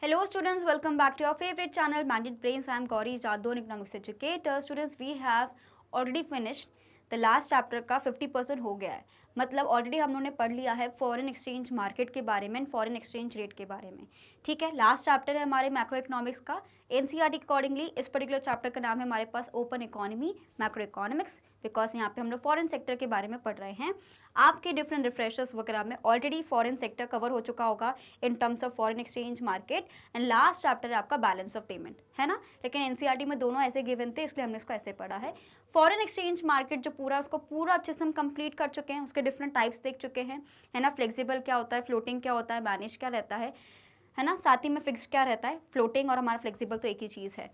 Hello students, welcome back to your favorite channel Mandate Brains. I am Gauri Jadon, economics educator. Students, we have already finished the last chapter का 50% हो गया है. मतलब already हम लोगों ने पढ़ लिया है फॉरेन एक्सचेंज मार्केट के बारे में, फॉरेन एक्सचेंज रेट के बारे में. ठीक है, लास्ट चैप्टर है हमारे मैक्रो इकोनॉमिक्स का. एनसीईआरटी अकॉर्डिंगली इस पर्टिकुलर चैप्टर का नाम है हमारे पास open economy macro economics, because यहाँ पे हम लोग फॉरेन सेक्टर के बारे में पढ़ रहे हैं. आपके डिफरेंट रिफ्रेशर्स वगैरह में ऑलरेडी फॉरेन सेक्टर कवर हो चुका होगा in terms of foreign exchange market. And last chapter है आपका बैलेंस ऑफ पेमेंट, है ना. लेकिन एनसीईआरटी में दोनों ऐसे गिवन थे, इसलिए हमने इसको ऐसे पढ़ा है. फॉरेन एक्सचेंज मार्केट जो पूरा उसको पूरा अच्छे से हम कंप्लीट कर चुके हैं, उसके डिफरेंट टाइप्स देख चुके हैं, है ना. फ्लेक्सिबल क्या होता है, फ्लोटिंग क्या होता है, मैनेज क्या रहता है ना. साथ ही में फिक्स क्या रहता है. फ्लोटिंग और हमारा फ्लेक्सिबल तो एक ही चीज़ है.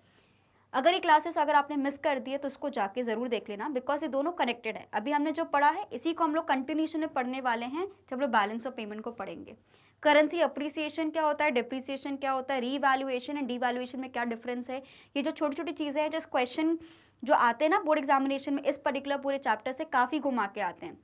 अगर ये क्लासेस अगर आपने मिस कर दिए तो उसको जाके ज़रूर देख लेना, बिकॉज ये दोनों कनेक्टेड है. अभी हमने जो पढ़ा है इसी को हम लोग कंटिन्यूशन में पढ़ने वाले हैं जब लोग बैलेंस ऑफ पेमेंट को पढ़ेंगे. करेंसी अप्रिसिएशन क्या होता है, डिप्रिसिएशन क्या होता है, रीवैल्यूएशन एंड डीवैल्यूएशन में क्या डिफरेंस है. ये जो छोटी छोटी चीज़ें हैं, जिस क्वेश्चन जो आते हैं ना बोर्ड एग्जामिनेशन में, इस पर्टिकुलर पूरे चैप्टर से काफ़ी घुमा के आते हैं.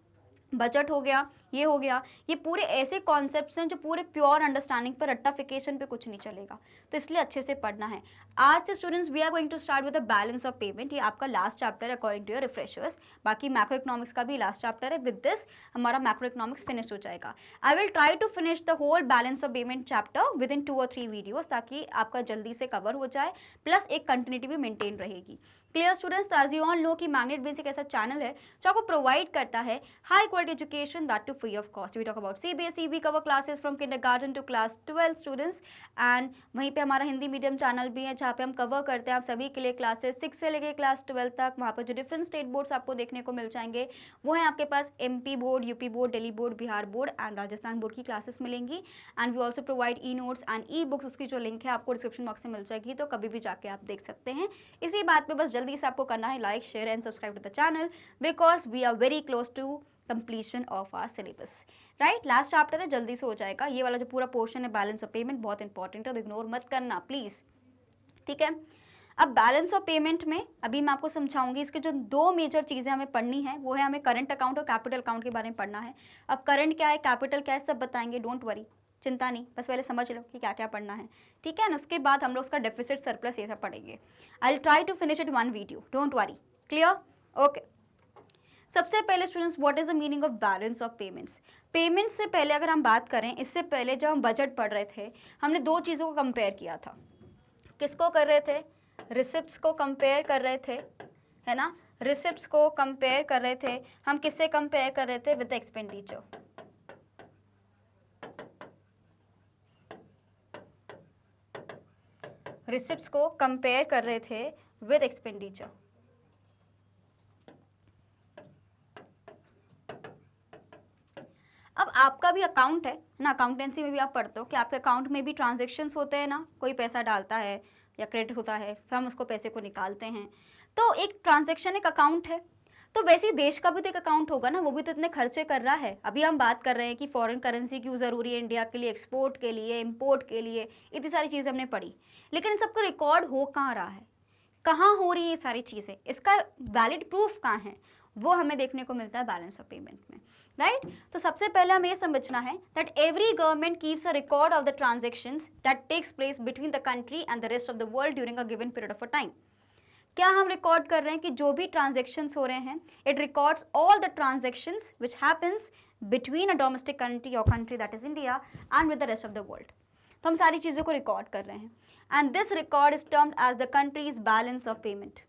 बजट हो गया, ये हो गया, ये पूरे ऐसे कॉन्सेप्ट्स हैं जो पूरे प्योर अंडरस्टैंडिंग पर, रट्टाफिकेशन पे कुछ नहीं चलेगा. तो इसलिए अच्छे से पढ़ना है. आज से students we are going to start with the balance of payment. ये आपका लास्ट चैप्टर है अकॉर्डिंग टू योर रिफ्रेशर्स. बाकी मैक्रो इकोनॉमिक्स का भी लास्ट चैप्टर है. विद दिस हमारा मैक्रो इकोनॉमिक्स फिनिश हो जाएगा. I will try to finish the whole balance of payment chapter within 2 और 3 वीडियोज, ताकि आपका जल्दी से कवर हो जाए, प्लस एक कंटिन्यूटी भी मेंटेन रहेगी. Clear students, as you all know कि मैग्नेट बेस एक ऐसा चैनल है जो आपको प्रोवाइड करता है high quality education, that to free of cost. We talk about CBSE, we cover classes from kindergarten to class 12 students. And वहीं पे हमारा हिंदी मीडियम चैनल भी है जहाँ पे हम कवर करते हैं आप सभी के लिए क्लासेस 6 से लेकर क्लास 12 तक. वहाँ पर जो डिफरेंट स्टेट बोर्ड्स आपको देखने को मिल जाएंगे वो है आपके पास MP board, UP board, Delhi board, Bihar board and Rajasthan board की क्लासेस मिलेंगी. And we also provide e notes and e books. उसकी जो लिंक है आपको डिस्क्रिप्शन बॉक्स में मिल जाएगी, तो कभी भी जाके आप देख सकते हैं. इसी बात पे बस जल्दी से आपको करना है like, share and subscribe to the channel, because we are very close to completion of our syllabus. Right, last chapter है, जल्दी से हो जाएगा. ये वाला जो पूरा पोर्शन है बैलेंस ऑफ पेमेंट बहुत इंपॉर्टेंट है, तो इग्नोर मत करना प्लीज. ठीक है, अब बैलेंस ऑफ पेमेंट में अभी मैं आपको समझाऊंगी. इसके जो 2 मेजर चीज़ें हमें पढ़नी है वो है हमें करंट अकाउंट और कैपिटल अकाउंट के बारे में पढ़ना है. अब करंट क्या है, कैपिटल क्या है, सब बताएंगे, डोंट वरी, चिंता नहीं, बस पहले समझ लो कि क्या क्या पढ़ना है. ठीक है ना. उसके बाद हम लोग उसका डेफिसिट, सरप्लस ये सब पढ़ेंगे. I will try to finish it 1 video, don't worry. Clear, okay. सबसे पहले students, what is the meaning of balance of payments. Payments से पहले अगर हम बात करें, इससे पहले जब हम बजट पढ़ रहे थे हमने 2 चीज़ों को कंपेयर किया था. किसको कर रहे थे, रिसिप्ट्स को कंपेयर कर रहे थे, है ना. रिसिप्ट्स को कंपेयर कर रहे थे हम. किससे कंपेयर कर रहे थे, विद एक्सपेंडिचर. रिसिप्ट्स को कंपेयर कर रहे थे विद एक्सपेंडिचर. अब आपका भी अकाउंट है ना, अकाउंटेंसी में भी आप पढ़ते हो कि आपके अकाउंट में भी ट्रांजैक्शंस होते हैं ना. कोई पैसा डालता है या क्रेडिट होता है, फिर हम उसको पैसे को निकालते हैं, तो एक ट्रांजैक्शन एक अकाउंट है. तो वैसे ही देश का भी तो एक अकाउंट होगा ना, वो भी तो इतने खर्चे कर रहा है. अभी हम बात कर रहे हैं कि फॉरेन करेंसी क्यों ज़रूरी है इंडिया के लिए, एक्सपोर्ट के लिए, इम्पोर्ट के लिए, इतनी सारी चीज़ें हमने पढ़ी. लेकिन इन सबका रिकॉर्ड हो कहाँ रहा है, कहाँ हो रही है ये सारी चीज़ें, इसका वैलिड प्रूफ कहाँ है, वो हमें देखने को मिलता है बैलेंस ऑफ पेमेंट में. राइट, तो सबसे पहले हमें ये समझना है that every government keeps a record of the transactions that takes place between the country and the rest of the world during a given period of a time. क्या हम रिकॉर्ड कर रहे हैं कि जो भी ट्रांजेक्शन्स हो रहे हैं, it records all the transactions which happens between a domestic country और country that is India and with the rest of the world. तो हम सारी चीज़ों को रिकॉर्ड कर रहे हैं. And this record is termed as the country's balance of payment.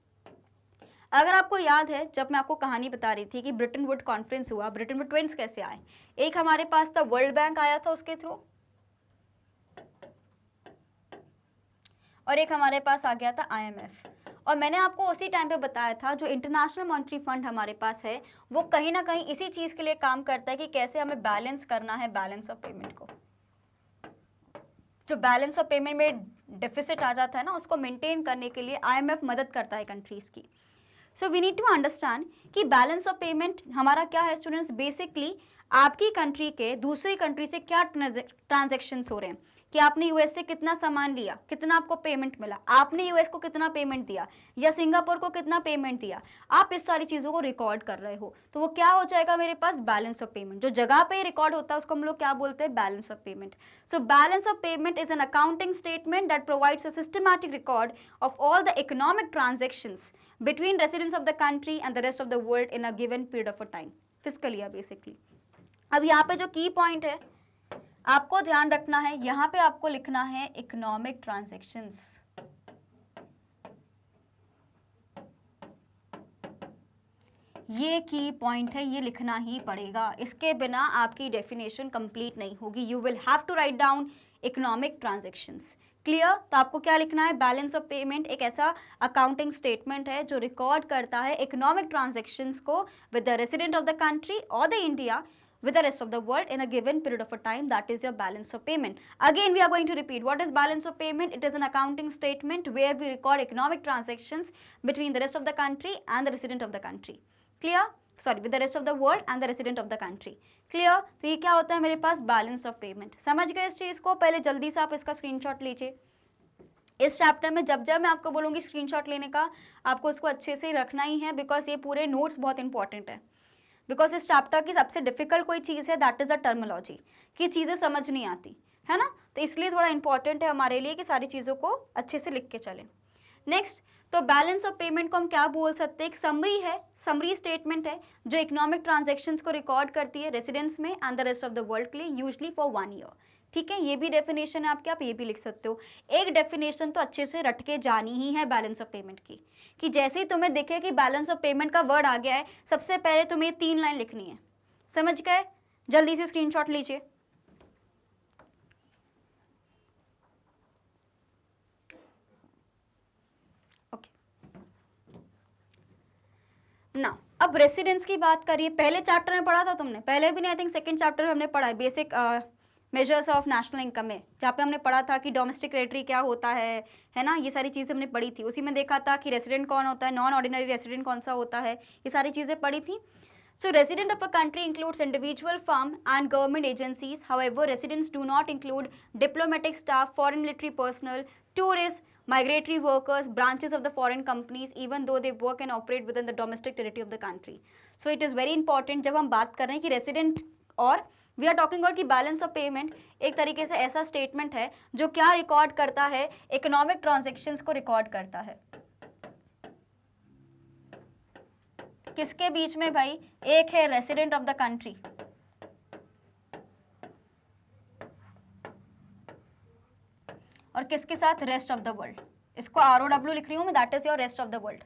अगर आपको याद है, जब मैं आपको कहानी बता रही थी कि ब्रिटेन वुड कॉन्फ्रेंस हुआ, ब्रिटेन वुड ट्विंस कैसे आए, एक हमारे पास था वर्ल्ड बैंक आया था उसके थ्रू, और एक हमारे पास आ गया था IMF. और मैंने आपको उसी टाइम पे बताया था जो इंटरनेशनल मॉनेटरी फंड हमारे पास है वो कहीं ना कहीं इसी चीज़ के लिए काम करता है कि कैसे हमें बैलेंस करना है बैलेंस ऑफ पेमेंट को. जो बैलेंस ऑफ पेमेंट में डेफिसिट आ जाता है ना, उसको मेंटेन करने के लिए IMF मदद करता है कंट्रीज़ की. So we need to understand कि बैलेंस ऑफ पेमेंट हमारा क्या है स्टूडेंट्स. बेसिकली आपकी कंट्री के दूसरी कंट्री से क्या ट्रांजेक्शन्स हो रहे हैं, कि आपने यूएस से कितना सामान लिया, कितना आपको पेमेंट मिला, आपने यूएस को कितना पेमेंट दिया या सिंगापुर को कितना पेमेंट दिया, आप इस सारी चीज़ों को रिकॉर्ड कर रहे हो, तो वो क्या हो जाएगा मेरे पास, बैलेंस ऑफ पेमेंट। जो जगह पे रिकॉर्ड होता है उसको हम लोग क्या बोलते हैं, balance of payment. So balance of payment is an accounting statement that provides a systematic record of all the economic transactions between residents of the country and the rest of the world in a given period of a time, fiscal year basically। अब यहाँ पे जो की point है आपको ध्यान रखना है, यहाँ पे आपको लिखना है इकोनॉमिक ट्रांजैक्शंस। ये की पॉइंट है, ये लिखना ही पड़ेगा, इसके बिना आपकी डेफिनेशन कंप्लीट नहीं होगी। You will have to write down economic transactions. Clear? तो आपको क्या लिखना है, बैलेंस ऑफ पेमेंट एक ऐसा अकाउंटिंग स्टेटमेंट है जो रिकॉर्ड करता है इकोनॉमिक ट्रांजैक्शंस को with the resident of the country और the India with the rest of the world in a given period of a time. That is your balance of payment. Again we are going to repeat, what is balance of payment? It is an accounting statement where we record economic transactions between the rest of the country and the resident of the country. Clear? Sorry, with the rest of the world and the resident of the country. Clear? तो ये क्या होता है मेरे पास, balance of payment. समझ गए इस चीज को? पहले जल्दी से आप इसका स्क्रीनशॉट लीजिए। इस चैप्टर में जब जब मैं आपको बोलूंगी स्क्रीनशॉट लेने का, आपको उसको अच्छे से रखना ही है, बिकॉज ये पूरे नोट्स बहुत इंपॉर्टेंट है। बिकॉज इस चैप्टर की सबसे डिफिकल्ट कोई चीज़ है, दैट इज द टर्मिनोलॉजी, कि चीज़ें समझ नहीं आती है ना, तो इसलिए थोड़ा इंपॉर्टेंट है हमारे लिए कि सारी चीज़ों को अच्छे से लिख के चलें। नेक्स्ट, तो बैलेंस ऑफ पेमेंट को हम क्या बोल सकते हैं, एक समरी है, समरी स्टेटमेंट है जो इकोनॉमिक ट्रांजैक्शंस को रिकॉर्ड करती है रेसिडेंट्स में and the rest of the world के लिए, यूजली फॉर 1 ईयर। ठीक है, ये भी डेफिनेशन है आपके, आप ये भी लिख सकते हो। एक डेफिनेशन तो अच्छे से रट के जानी ही है बैलेंस ऑफ पेमेंट की, कि जैसे ही तुम्हें दिखे कि बैलेंस ऑफ पेमेंट का वर्ड आ गया है, सबसे पहले तुम्हें 3 लाइन लिखनी है। समझ गए? जल्दी से स्क्रीनशॉट लीजिए। ओके, ना अब रेसिडेंस की बात करिए। पहले चैप्टर में पढ़ा था तुमने, पहले भी नहीं, आई थिंक सेकेंड चैप्टर में हमने पढ़ा है, basic measures of national income में, जहाँ पे हमने पढ़ा था कि डोमेस्टिक क्रेडिटरी क्या होता है ना, ये सारी चीज़ें हमने पढ़ी थी। उसी में देखा था कि रेसिडेंट कौन होता है, नॉन ऑर्डिनरी रेसिडेंट कौन सा होता है, ये सारी चीज़ें पढ़ी थी। So resident of a country includes individual firm and government agencies, however residents do not include diplomatic staff, foreign military personnel, tourist, migratory workers, branches of the foreign companies, even though they work and operate within the domestic territory of the country. So it is very important जब हम बात कर रहे हैं कि resident, और we are talking about कि balance of payment एक तरीके से ऐसा स्टेटमेंट है जो क्या रिकॉर्ड करता है, इकोनॉमिक ट्रांजैक्शंस को रिकॉर्ड करता है। किसके बीच में भाई, एक है रेसिडेंट ऑफ द कंट्री और किसके साथ, रेस्ट ऑफ द वर्ल्ड। इसको ROW लिख रही हूं मैं, that is your rest of the world.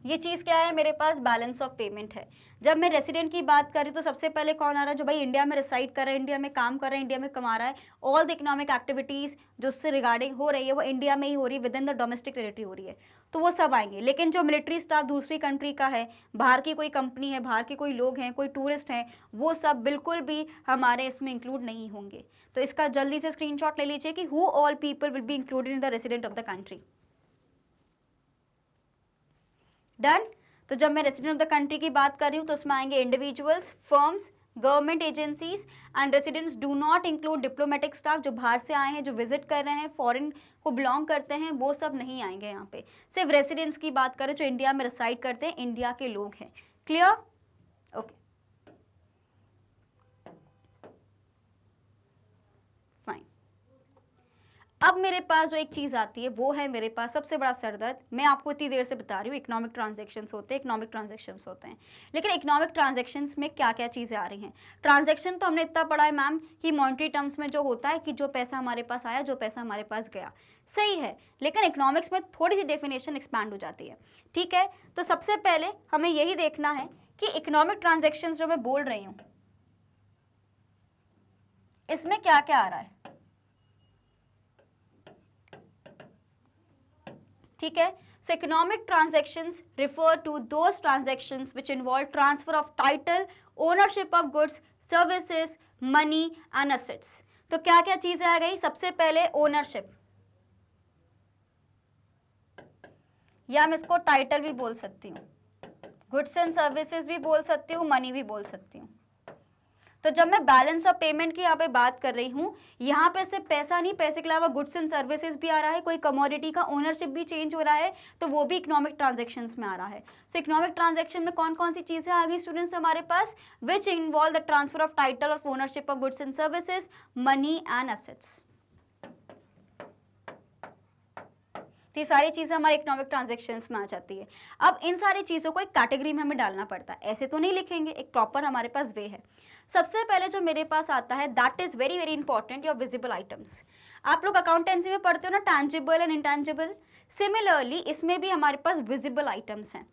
ये चीज़ क्या है मेरे पास, बैलेंस ऑफ पेमेंट है। जब मैं रेसिडेंट की बात करी तो सबसे पहले कौन आ रहा है, जो भाई इंडिया में रिसाइड कर रहा है, इंडिया में काम कर रहा है, इंडिया में कमा रहा है, ऑल द इकोनॉमिक एक्टिविटीज़ जो उससे रिगार्डिंग हो रही है वो इंडिया में ही हो रही है, with in the domestic territory हो रही है, तो वो सब आएंगे। लेकिन जो मिलिट्री स्टाफ दूसरी कंट्री का है, बाहर की कोई कंपनी है, बाहर के कोई लोग हैं, कोई टूरिस्ट हैं, वो सब बिल्कुल भी हमारे इसमें इंक्लूड नहीं होंगे। तो इसका जल्दी से स्क्रीनशॉट ले लीजिए कि who all people will be included in the resident of the country. Done? तो जब मैं रेसिडेंट ऑफ द कंट्री की बात कर रही हूँ तो उसमें आएंगे individuals, firms, government agencies and residents do not include diplomatic staff, जो बाहर से आए हैं, जो विजिट कर रहे हैं, फॉरेन को बिलोंग करते हैं, वो सब नहीं आएंगे यहाँ पे। सिर्फ रेसिडेंट्स की बात करें जो इंडिया में रिसाइड करते हैं, इंडिया के लोग हैं। क्लियर? Okay, fine. अब मेरे पास जो एक चीज़ आती है वो है मेरे पास सबसे बड़ा सरदर्द। मैं आपको इतनी देर से बता रही हूँ इकोनॉमिक ट्रांजैक्शंस होते हैं, इकोनॉमिक ट्रांजैक्शंस होते हैं, लेकिन इकोनॉमिक ट्रांजैक्शंस में क्या क्या चीज़ें आ रही हैं। ट्रांजैक्शन तो हमने इतना पढ़ा है मैम कि मॉनेटरी टर्म्स में जो होता है कि जो पैसा हमारे पास आया, जो पैसा हमारे पास गया, सही है, लेकिन इकोनॉमिक्स में थोड़ी सी डेफिनेशन एक्सपैंड हो जाती है। ठीक है, तो सबसे पहले हमें यही देखना है कि इकोनॉमिक ट्रांजैक्शंस जो मैं बोल रही हूँ इसमें क्या क्या आ रहा है। ठीक है, so economic transactions refer to those transactions which involve transfer of title, ownership of goods, services, money and assets। तो क्या क्या चीजें आ गई, सबसे पहले ओनरशिप, या मैं इसको टाइटल भी बोल सकती हूँ, गुड्स एंड सर्विसेज भी बोल सकती हूँ, मनी भी बोल सकती हूँ। तो जब मैं बैलेंस ऑफ पेमेंट की यहाँ पे बात कर रही हूँ, यहाँ पे सिर्फ पैसा नहीं, पैसे के अलावा गुड्स एंड सर्विसेज भी आ रहा है, कोई कमोडिटी का ओनरशिप भी चेंज हो रहा है, तो वो भी इकोनॉमिक ट्रांजेक्शन्स में आ रहा है। सो इकोनॉमिक ट्रांजेक्शन में कौन कौन सी चीजें आ गई स्टूडेंट्स हमारे पास, which involve the transfer of title of ownership of goods and services, money and assets. ये सारी चीजें हमारे इकोनॉमिक ट्रांजैक्शंस में आ जाती है। अब इन सारी चीजों को एक कैटेगरी में हमें डालना पड़ता है, ऐसे तो नहीं लिखेंगे, एक प्रॉपर हमारे पास वे है। सबसे पहले जो मेरे पास आता है that is very very important, your visible items. आप लोग अकाउंटेंसी में पढ़ते हो ना, टैंजिबल एंड इंटैंजिबल, सिमिलरली इसमें भी हमारे पास विजिबल आइटम्स हैं।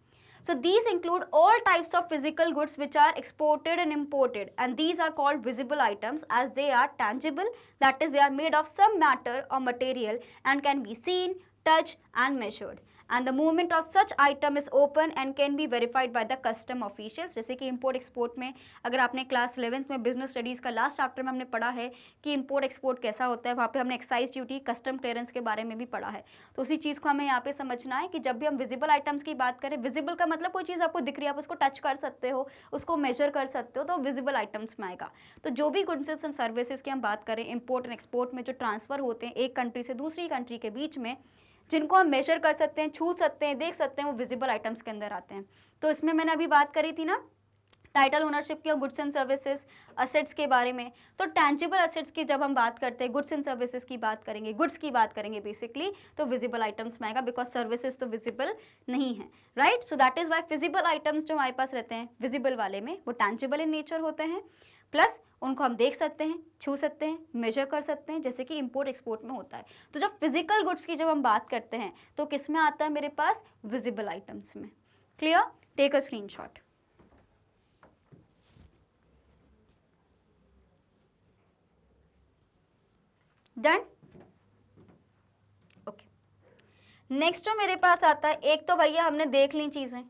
So these include all types of physical goods which are exported and imported, and these are called visible items as they are tangible, that is they are made of some matter or material and can be seen, touched and measured, and the movement of such item is open and can be verified by the custom officials। जैसे कि import export में अगर आपने class 11th में business studies का last chapter में हमने पढ़ा है कि इम्पोर्ट एक्सपोर्ट कैसा होता है, वहाँ पे हमने एक्साइज ड्यूटी, कस्टम क्लियरेंस के बारे में भी पढ़ा है। तो उसी चीज़ को हमें यहाँ पे समझना है कि जब भी हम विजिबल आइटम्स की बात करें, विजिबल का मतलब कोई चीज़ आपको दिख रही है, आप उसको टच कर सकते हो, उसको मेजर कर सकते हो, तो विजिबल आइटम्स में आएगा। तो जो भी गुड्स एंड सर्विसेज की हम बात करें, इम्पोर्ट एंड एक्सपोर्ट में जो ट्रांसफर होते हैं एक कंट्री से दूसरी कंट्री के बीच में, जिनको हम मेजर कर सकते हैं, छू सकते हैं, देख सकते हैं, वो विजिबल आइटम्स के अंदर आते हैं। तो इसमें मैंने अभी बात करी थी ना टाइटल ओनरशिप की और गुड्स एंड सर्विसेज असेट्स के बारे में। तो टैंजिबल असेट्स की जब हम बात करते हैं, गुड्स एंड सर्विसेज की बात करेंगे, गुड्स की बात करेंगे बेसिकली, तो विजिबल आइटम्स में आएगा, बिकॉज सर्विसेज तो विजिबल नहीं है, right. So that is why visible items जो हमारे पास रहते हैं विजिबल वाले में, वो टैंजिबल इन नेचर होते हैं, प्लस उनको हम देख सकते हैं, छू सकते हैं, मेजर कर सकते हैं, जैसे कि इंपोर्ट एक्सपोर्ट में होता है। तो जब फिजिकल गुड्स की जब हम बात करते हैं तो किस में आता है मेरे पास, विजिबल आइटम्स में। Clear, take a screenshot. Done, okay. Next जो मेरे पास आता है, एक तो भैया हमने देख ली चीजें,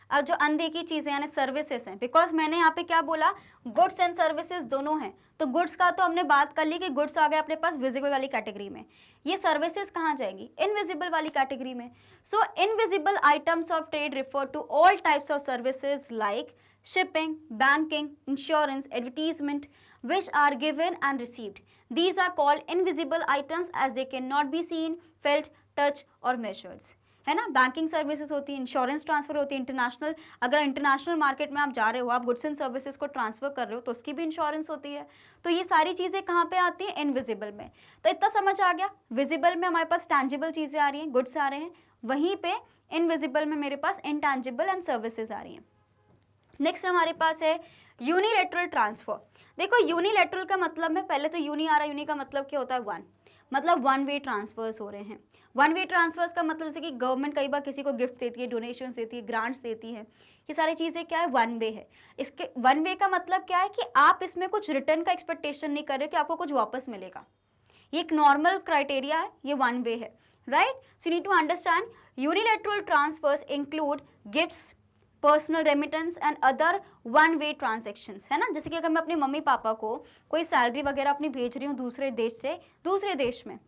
अब जो अनदेखी चीजें यानी सर्विसेज हैं, बिकॉज मैंने यहाँ पे क्या बोला, गुड्स एंड सर्विसेज दोनों हैं। तो गुड्स का तो हमने बात कर ली कि गुड्स आ गए अपने पास विजिबल वाली कैटेगरी में, ये सर्विसेज कहाँ जाएंगी, इनविजिबल वाली कैटेगरी में। So invisible items of trade refer to all types of services like shipping, banking, insurance, advertisement, which are given and received. These are called invisible items as they cannot be seen, felt, touched or measured. है ना, banking services होती है, insurance transfer होती है, international, अगर international market में आप जा रहे हो, आप गुड्स एंड सर्विसेज को ट्रांसफर कर रहे हो तो उसकी भी इंश्योरेंस होती है। तो ये सारी चीज़ें कहाँ पे आती हैं, इनविजिबल में। तो इतना समझ आ गया, विजिबल में हमारे पास टैंजिबल चीज़ें आ रही हैं, गुड्स आ रहे हैं, वहीं पे इनविजिबल में मेरे पास इनटैंजिबल एंड सर्विसेज आ रही हैं। नेक्स्ट हमारे पास है यूनिलैटरल ट्रांसफर। देखो यूनिलैटरल का मतलब है, पहले तो यूनी आ रहा है, यूनी का मतलब क्या होता है, वन, मतलब वन वे ट्रांसफर्स हो रहे हैं। वन वे ट्रांसफर्स का मतलब जैसे कि गवर्नमेंट कई बार किसी को गिफ्ट देती है, डोनेशंस देती है, ग्रांट्स देती है, ये सारी चीज़ें क्या है, वन वे है। इसके वन वे का मतलब क्या है कि आप इसमें कुछ रिटर्न का एक्सपेक्टेशन नहीं कर रहे हो कि आपको कुछ वापस मिलेगा, ये एक नॉर्मल क्राइटेरिया है, ये वन वे है, right. So you need to understand unilateral transfers include gifts, personal remittance and other one way transactions, है ना। जैसे कि अगर मैं अपने मम्मी पापा को कोई सैलरी वगैरह अपनी भेज रही हूँ दूसरे देश से दूसरे देश में,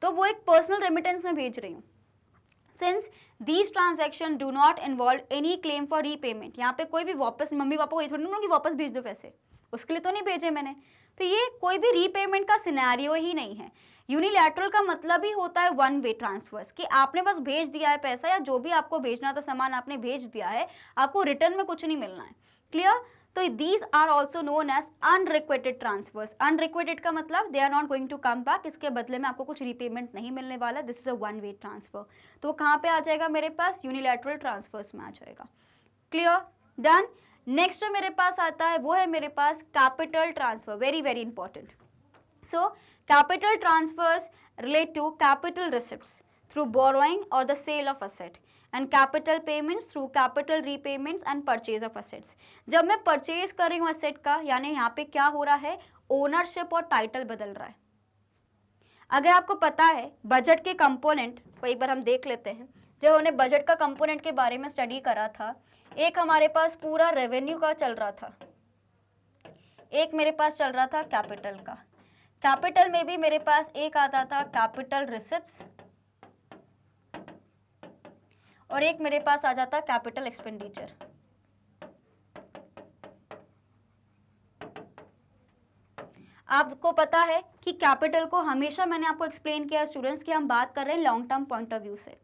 तो वो एक पर्सनल रेमिटेंस में भेज रही हूँ। Since these transaction do not involve any claim for repayment, यहाँ पे कोई भी वापस, मम्मी पापा को ये थोड़ी ना कि वापस भेज दो पैसे, उसके लिए तो नहीं भेजे मैंने, तो ये कोई भी रीपेमेंट का सिनेरियो ही नहीं है। यूनिलैटरल का मतलब ही होता है वन वे ट्रांसफर्स, कि आपने बस भेज दिया है पैसा, या जो भी आपको भेजना था सामान आपने भेज दिया है, आपको रिटर्न में कुछ नहीं मिलना है। क्लियर। तो these are also known as unrequited transfers. Unrequited का मतलब they are not going to come back, इसके बदले में आपको कुछ रीपेमेंट नहीं मिलने वाला, this is a one way transfer. तो वो कहाँ पे आ जाएगा मेरे पास, यूनिलैटरल ट्रांसफर्स में आ जाएगा। Clear, done. नेक्स्ट जो मेरे पास आता है वो है मेरे पास capital transfer, very very important. So capital transfers relate to capital receipts through borrowing or the sale of asset and capital payments through capital repayments and purchase of assets। जब मैं परचेज कर रही हूँ asset का, यानी यहाँ पे क्या हो रहा है, ओनरशिप और टाइटल बदल रहा है। अगर आपको पता है बजट के कंपोनेंट को एक बार हम देख लेते हैं, जब हमने बजट का कंपोनेंट के बारे में स्टडी करा था, एक हमारे पास पूरा रेवेन्यू का चल रहा था, एक मेरे पास चल रहा था कैपिटल का। कैपिटल में भी मेरे पास एक आता था कैपिटल रिसिप्ट्स और एक मेरे पास आ जाता कैपिटल एक्सपेंडिचर। आपको पता है कि कैपिटल को हमेशा मैंने आपको एक्सप्लेन किया स्टूडेंट्स कि हम बात कर रहे हैं long term point of view से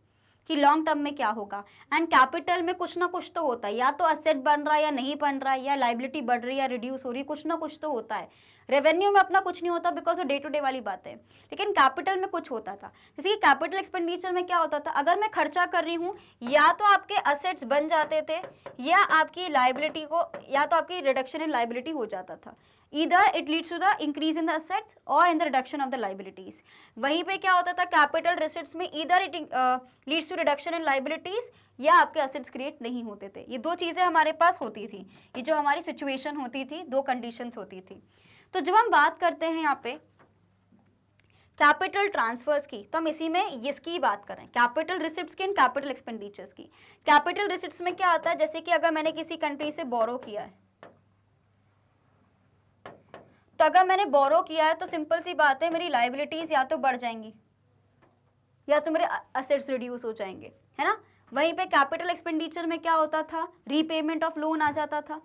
कि लॉन्ग टर्म में क्या होगा। एंड कैपिटल में कुछ ना कुछ तो होता है, या तो असेट बन रहा है या नहीं बन रहा है, या लाइबिलिटी बढ़ रही है या रिड्यूस हो रही है, कुछ ना कुछ तो होता है। रेवेन्यू में अपना कुछ नहीं होता बिकॉज वो डे टू डे वाली बात है, लेकिन कैपिटल में कुछ होता था। जैसे कि कैपिटल एक्सपेंडिचर में क्या होता था, अगर मैं खर्चा कर रही हूँ या तो आपके असेट्स बन जाते थे या आपकी लाइबिलिटी को, या तो आपकी रिडक्शन इन लाइबिलिटी हो जाता था। Either it leads to the increase in the assets or in the reduction of the liabilities. वहीं पे क्या होता था कैपिटल रिसिट्स में, either it leads to reduction in liabilities या आपके assets क्रिएट नहीं होते थे। ये दो चीज़ें हमारे पास होती थी, ये जो हमारी सिचुएशन होती थी, दो कंडीशंस होती थी। तो जब हम बात करते हैं यहाँ पे कैपिटल ट्रांसफर्स की, तो हम इसी में इसकी बात कर रहे हैं, कैपिटल रिसिट्स की एंड कैपिटल एक्सपेंडिचर्स की। कैपिटल रिसिट्स में क्या आता है, जैसे कि अगर मैंने किसी कंट्री से बोरो किया है, तो अगर मैंने बोरो किया है तो सिंपल सी बात है, मेरी लाइबिलिटीज या तो बढ़ जाएंगी या तो मेरे असेट्स रिड्यूस हो जाएंगे, है ना। वहीं पे कैपिटल एक्सपेंडिचर में क्या होता था, रीपेमेंट ऑफ लोन आ जाता था।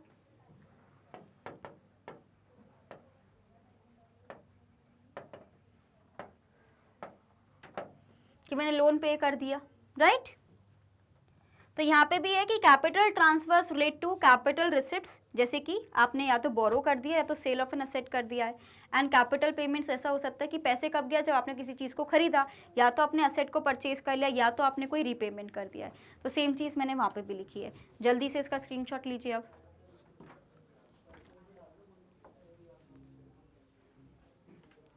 कि मैंने लोन पे कर दिया, राइट। तो यहाँ पे भी है कि capital transfers relate to capital receipts, जैसे कि आपने या तो बोरो कर दिया या तो सेल ऑफ एन असेट कर दिया है। एंड कैपिटल पेमेंट्स ऐसा हो सकता है कि पैसे कब गया, जब आपने किसी चीज़ को खरीदा, या तो अपने असेट को परचेज कर लिया या तो आपने कोई रीपेमेंट कर दिया है। तो सेम चीज़ मैंने वहाँ पे भी लिखी है, जल्दी से इसका स्क्रीनशॉट लीजिए अब।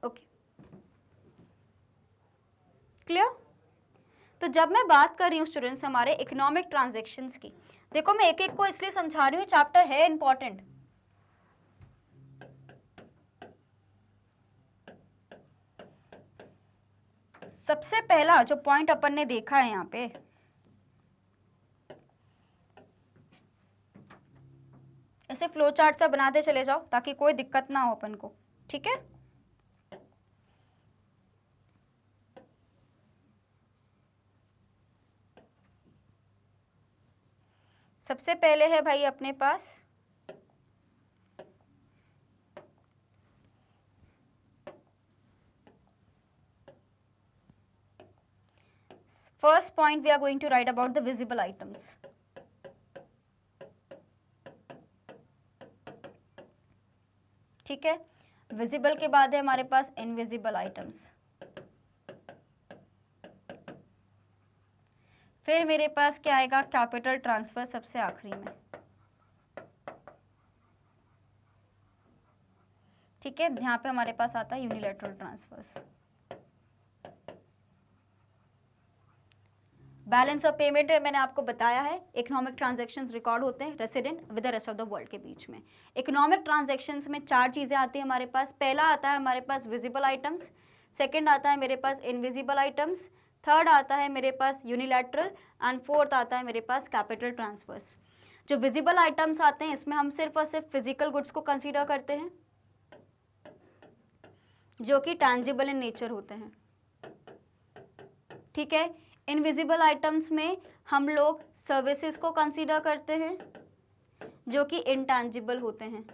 Okay, clear. तो जब मैं बात कर रही हूँ स्टूडेंट्स हमारे इकोनॉमिक ट्रांजैक्शंस की, देखो मैं एक एक को इसलिए समझा रही हूँ, चैप्टर है इंपॉर्टेंट। सबसे पहला जो पॉइंट अपन ने देखा है यहाँ पे, ऐसे फ्लो चार्ट सा बनाते चले जाओ ताकि कोई दिक्कत ना हो अपन को, ठीक है। सबसे पहले है भाई अपने पास first point, we are going to write about the visible items. ठीक है, विजिबल के बाद है हमारे पास इनविजिबल आइटम्स, फिर मेरे पास क्या आएगा, कैपिटल ट्रांसफर सबसे आखिरी में। ठीक है, यहाँ पे हमारे पास आता है unilateral transfers. Balance of payment में मैंने आपको बताया है, इकोनॉमिक ट्रांजैक्शंस रिकॉर्ड होते हैं resident with the rest of the world के बीच में। इकोनॉमिक ट्रांजैक्शंस में चार चीज़ें आती हैं हमारे पास। पहला आता है हमारे पास विजिबल आइटम्स, सेकंड आता है मेरे पास इनविजिबल आइटम्स, थर्ड आता है मेरे पास यूनिलैटरल, एंड फोर्थ आता है मेरे पास कैपिटल ट्रांसफर्स। जो विजिबल आइटम्स आते हैं इसमें हम सिर्फ और सिर्फ फिजिकल गुड्स को कंसीडर करते हैं जो कि टैंजिबल इन नेचर होते हैं। ठीक है, इनविजिबल आइटम्स में हम लोग सर्विसेज को कंसीडर करते हैं जो कि इनटैंजिबल होते हैं।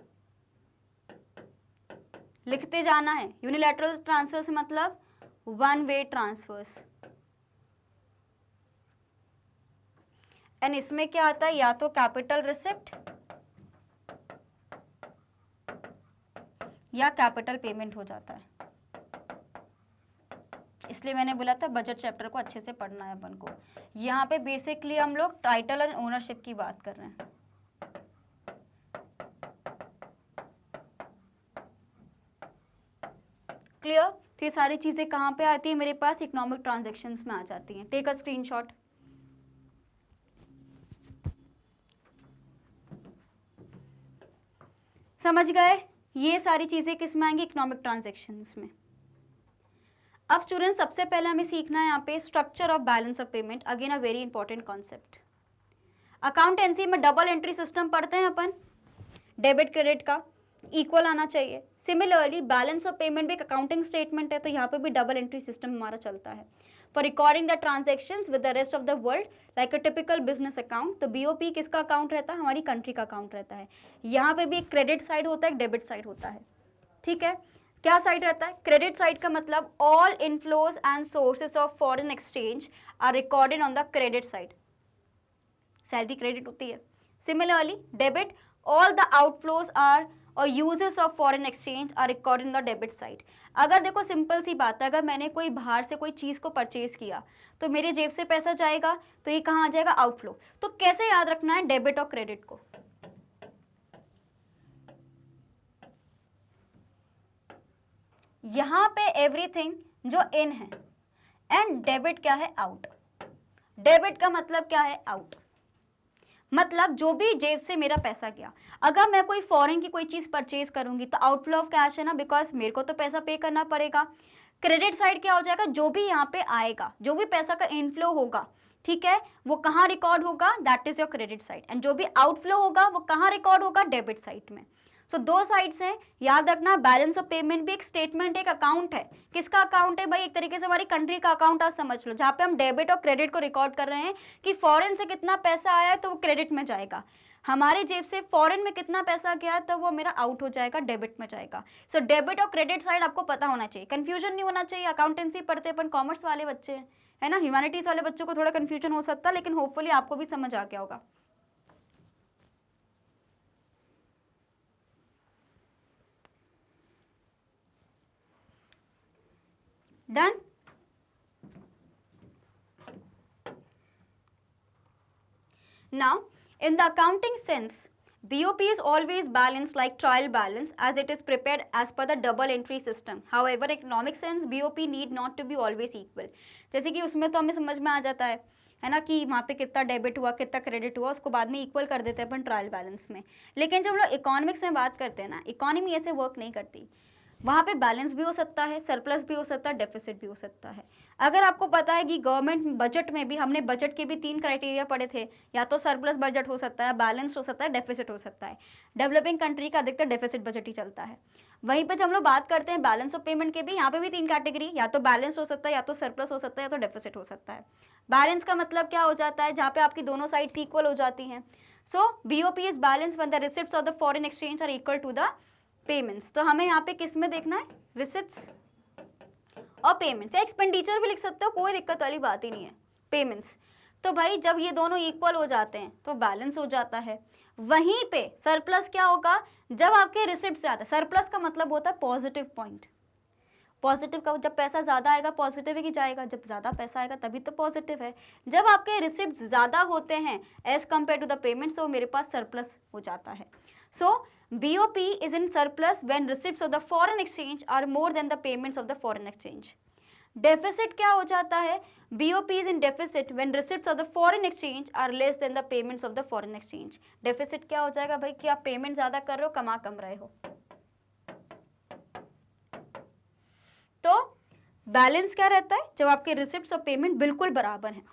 लिखते जाना है, यूनिलैटरल ट्रांसफर्स मतलब वन वे ट्रांसफर्स। एंड इसमें क्या आता है, या तो कैपिटल रिसिप्ट या कैपिटल पेमेंट हो जाता है। इसलिए मैंने बोला था बजट चैप्टर को अच्छे से पढ़ना है अपन को। यहाँ पे बेसिकली हम लोग टाइटल एंड ओनरशिप की बात कर रहे हैं। क्लियर। तो ये सारी चीजें कहाँ पे आती है मेरे पास, इकोनॉमिक ट्रांजैक्शंस में आ जाती हैं। Take a screenshot. समझ गए, ये सारी चीजें किस में आएंगी, इकोनॉमिक ट्रांजैक्शंस में। अब स्टूडेंट सबसे पहले हमें सीखना है यहाँ पे structure of balance of payment. Again a very important concept. Accountancy में डबल एंट्री सिस्टम पढ़ते हैं अपन, डेबिट क्रेडिट का इक्वल आना चाहिए। सिमिलरली बैलेंस ऑफ पेमेंट भी एक अकाउंटिंग स्टेटमेंट है, तो यहाँ पे भी डबल एंट्री सिस्टम हमारा चलता है for recording the transactions with the rest of the world like a typical business account. तो बीओपी किसका अकाउंट रहता है, हमारी कंट्री का अकाउंट रहता है। यहाँ पे भी एक क्रेडिट साइड होता है, एक डेबिट साइड होता है। ठीक है, क्या साइड रहता है? क्रेडिट साइड का मतलब all inflows and sources of foreign exchange are recorded on the credit side, salary credit होती है। Similarly debit, all the outflows are और uses of foreign exchange are recorded in the debit side. अगर देखो simple सी बात है, अगर मैंने कोई बाहर से कोई चीज़ को परचेज किया तो मेरे जेब से पैसा जाएगा, तो ये कहाँ आ जाएगा? आउटफ्लो। तो कैसे याद रखना है डेबिट और क्रेडिट को? यहाँ पे एवरीथिंग जो इन है एंड डेबिट क्या है? आउट। डेबिट का मतलब क्या है? आउट। मतलब जो भी जेब से मेरा पैसा गया, अगर मैं कोई फॉरेन की कोई चीज परचेज करूंगी तो आउटफ्लो ऑफ कैश है ना, बिकॉज मेरे को तो पैसा पे करना पड़ेगा। क्रेडिट साइड क्या हो जाएगा? जो भी यहाँ पे आएगा, जो भी पैसा का इनफ्लो होगा, ठीक है, वो कहाँ रिकॉर्ड होगा? That is your credit side. And जो भी आउटफ्लो होगा वो कहाँ रिकॉर्ड होगा? डेबिट साइड में। सो दो साइड्स हैं, याद रखना। बैलेंस ऑफ पेमेंट भी एक स्टेटमेंट, एक अकाउंट है। किसका अकाउंट है भाई? एक तरीके से हमारी कंट्री का अकाउंट आप समझ लो, जहाँ पे हम डेबिट और क्रेडिट को रिकॉर्ड कर रहे हैं कि फॉरेन से कितना पैसा आया है तो वो क्रेडिट में जाएगा, हमारे जेब से फॉरेन में कितना पैसा गया है तो वो मेरा आउट हो जाएगा, डेबिट में जाएगा। सो डेबिट और क्रेडिट साइड आपको पता होना चाहिए, कंफ्यूजन नहीं होना चाहिए। अकाउंटेंसी पढ़ते अपन कॉमर्स वाले बच्चे हैं, है ना, ह्यूमैनिटीज वाले बच्चों को थोड़ा कंफ्यूजन हो सकता है, लेकिन होपफुली आपको भी समझ आ गया होगा। Done. Now, in the accounting sense, BOP is always balanced like trial balance as it is prepared as per the double entry system. However, economic sense, BOP need not to be always equal. जैसे कि उसमें तो हमें समझ में आ जाता है ना, कि वहाँ पे कितना डेबिट हुआ कितना क्रेडिट हुआ, उसको बाद में इक्वल कर देते हैं अपन ट्रायल बैलेंस में। लेकिन जब हम लोग इकोनॉमिक्स में बात करते हैं ना, इकोनॉमी ऐसे वर्क नहीं करती। वहाँ पे बैलेंस भी हो सकता है, सरप्लस भी हो सकता है, डेफिसिट भी हो सकता है। अगर आपको पता है कि गवर्नमेंट बजट में भी, हमने बजट के भी 3 क्राइटेरिया पढ़े थे, या तो सरप्लस बजट हो सकता है, बैलेंस हो सकता है, डेफिसिट हो सकता है। डेवलपिंग कंट्री का अधिकतर डेफिसिट बजट ही चलता है। वहीं पर जब हम लोग बात करते हैं बैलेंस ऑफ पेमेंट के भी, यहाँ पे भी 3 कैटेगरी, या तो बैलेंस हो सकता है, या तो सरप्लस हो सकता है, या तो डेफिसिट हो सकता है। बैलेंस का मतलब क्या हो जाता है? जहाँ पे आपकी दोनों साइड्स इक्वल हो जाती हैं। So BOP is balance when the receipts of the foreign exchange are equal to the payments. तो हमें यहाँ पे किस में देखना है? रिसिप्ट्स और पेमेंट्स, या एक्सपेंडिचर भी लिख सकते हो, कोई दिक्कत वाली बात ही नहीं है। पेमेंट्स, तो भाई जब ये दोनों इक्वल हो जाते हैं तो बैलेंस हो जाता है। वहीं पे सरप्लस क्या होगा? जब आपके रिसिप्ट्स ज्यादा, सरप्लस का मतलब होता है पॉजिटिव पॉइंट। पॉजिटिव का जब पैसा ज़्यादा आएगा पॉजिटिव ही जाएगा, जब ज़्यादा पैसा आएगा तभी तो पॉजिटिव है। जब आपके रिसिप्ट्स ज़्यादा होते हैं as compare to the payments, तो मेरे पास सरप्लस हो जाता है। सो BOP is in surplus when receipts of the foreign exchange are more than the payments of the foreign exchange. Deficit क्या हो जाता है? BOP is in deficit when receipts of the foreign exchange are less than the payments of the foreign exchange. Deficit क्या हो जाएगा भाई? कि आप पेमेंट ज़्यादा कर रहे हो, कमा कम रहे हो। तो बैलेंस क्या रहता है? जब आपके रिसिप्ट्स और पेमेंट बिल्कुल बराबर हैं।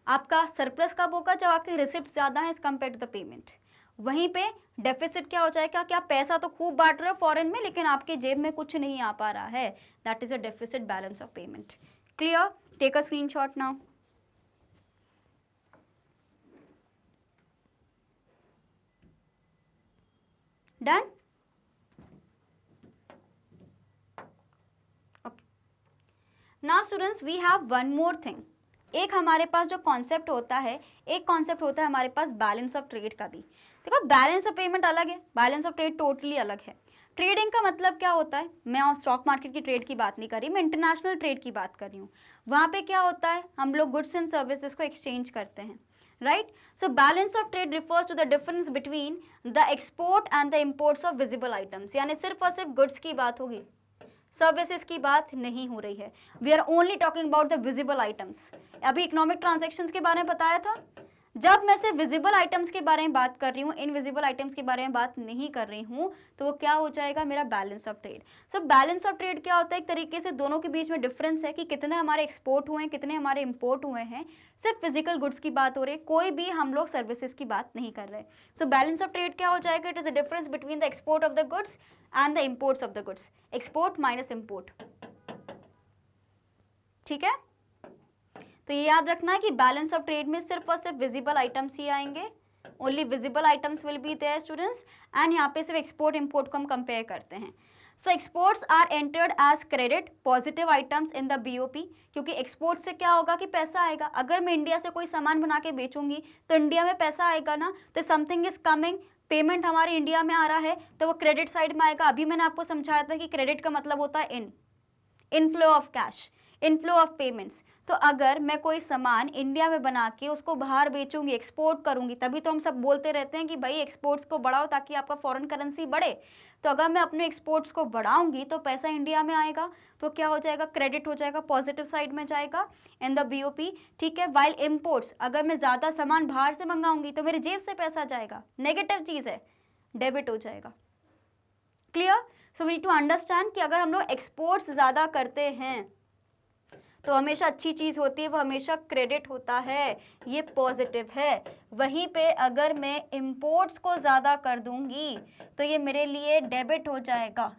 आपका सरप्लस कब होगा? जब आपके रिसिप्ट्स ज़्यादा हैं as compare to the payment. वहीं पे डेफिसिट क्या हो जाएगा? क्या पैसा तो खूब बांट रहे हो फॉरेन में, लेकिन आपके जेब में कुछ नहीं आ पा रहा है, that is a deficit balance of payment. Clear? Take a screenshot now. Done? Okay, now students we have one more thing. एक हमारे पास जो कॉन्सेप्ट होता है, एक कॉन्सेप्ट होता है हमारे पास बैलेंस ऑफ ट्रेड का भी। देखो बैलेंस ऑफ पेमेंट अलग है, बैलेंस ऑफ ट्रेड टोटली अलग है। ट्रेडिंग का मतलब क्या होता है? मैं स्टॉक मार्केट की ट्रेड की बात नहीं कर रही, मैं इंटरनेशनल ट्रेड की बात कर रही हूँ। वहाँ पे क्या होता है? हम लोग गुड्स एंड सर्विसेज को एक्सचेंज करते हैं, right? So balance of trade refers to the difference between the export and the imports of visible items. यानी सिर्फ और सिर्फ गुड्स की बात होगी, सर्विसेज की बात नहीं हो रही है। We are only talking about the visible items. अभी इकोनॉमिक ट्रांजैक्शंस के बारे में बताया था। जब मैं सिर्फ विजिबल आइटम्स के बारे में बात कर रही हूँ, इनविजिबल आइटम्स के बारे में बात नहीं कर रही हूँ, तो वो क्या हो जाएगा? मेरा balance of trade. So balance of trade क्या होता है? एक तरीके से दोनों के बीच में डिफरेंस है कि कितने हमारे एक्सपोर्ट हुए हैं, कितने हमारे इम्पोर्ट हुए हैं। सिर्फ फिजिकल गुड्स की बात हो रही है, कोई भी हम लोग सर्विसेज की बात नहीं कर रहे। सो बैलेंस ऑफ ट्रेड क्या हो जाएगा? It is a difference between the export of the goods and the imports of the goods. Export minus import, ठीक है? तो ये याद रखना है कि बैलेंस ऑफ ट्रेड में सिर्फ और सिर्फ विजिबल आइटम्स ही आएंगे, only visible items will be there students. And यहाँ पे सिर्फ एक्सपोर्ट इम्पोर्ट को हम कंपेयर करते हैं। So exports are entered as credit positive items in the BOP, क्योंकि एक्सपोर्ट से क्या होगा कि पैसा आएगा। अगर मैं इंडिया से कोई सामान बना के बेचूंगी तो इंडिया में पैसा आएगा ना, तो समथिंग इज कमिंग, पेमेंट हमारे इंडिया में आ रहा है तो वो क्रेडिट साइड में आएगा। अभी मैंने आपको समझाया था कि क्रेडिट का मतलब होता है inflow of cash, inflow of payments. तो अगर मैं कोई सामान इंडिया में बना के उसको बाहर बेचूंगी, एक्सपोर्ट करूंगी, तभी तो हम सब बोलते रहते हैं कि भाई एक्सपोर्ट्स को बढ़ाओ ताकि आपका फॉरेन करेंसी बढ़े। तो अगर मैं अपने एक्सपोर्ट्स को बढ़ाऊंगी तो पैसा इंडिया में आएगा, तो क्या हो जाएगा, क्रेडिट हो जाएगा, पॉजिटिव साइड में जाएगा इन द बीओपी। ठीक है, वाइल इम्पोर्ट्स, अगर मैं ज़्यादा सामान बाहर से मंगाऊंगी तो मेरी जेब से पैसा जाएगा, नेगेटिव चीज़ है, डेबिट हो जाएगा। Clear? So we need to understand कि अगर हम लोग एक्सपोर्ट्स ज़्यादा करते हैं तो हमेशा अच्छी चीज़ होती है, वो हमेशा क्रेडिट होता है, ये पॉजिटिव है। वहीं पे अगर मैं इंपोर्ट्स को ज़्यादा कर दूंगी तो ये मेरे लिए डेबिट हो जाएगा,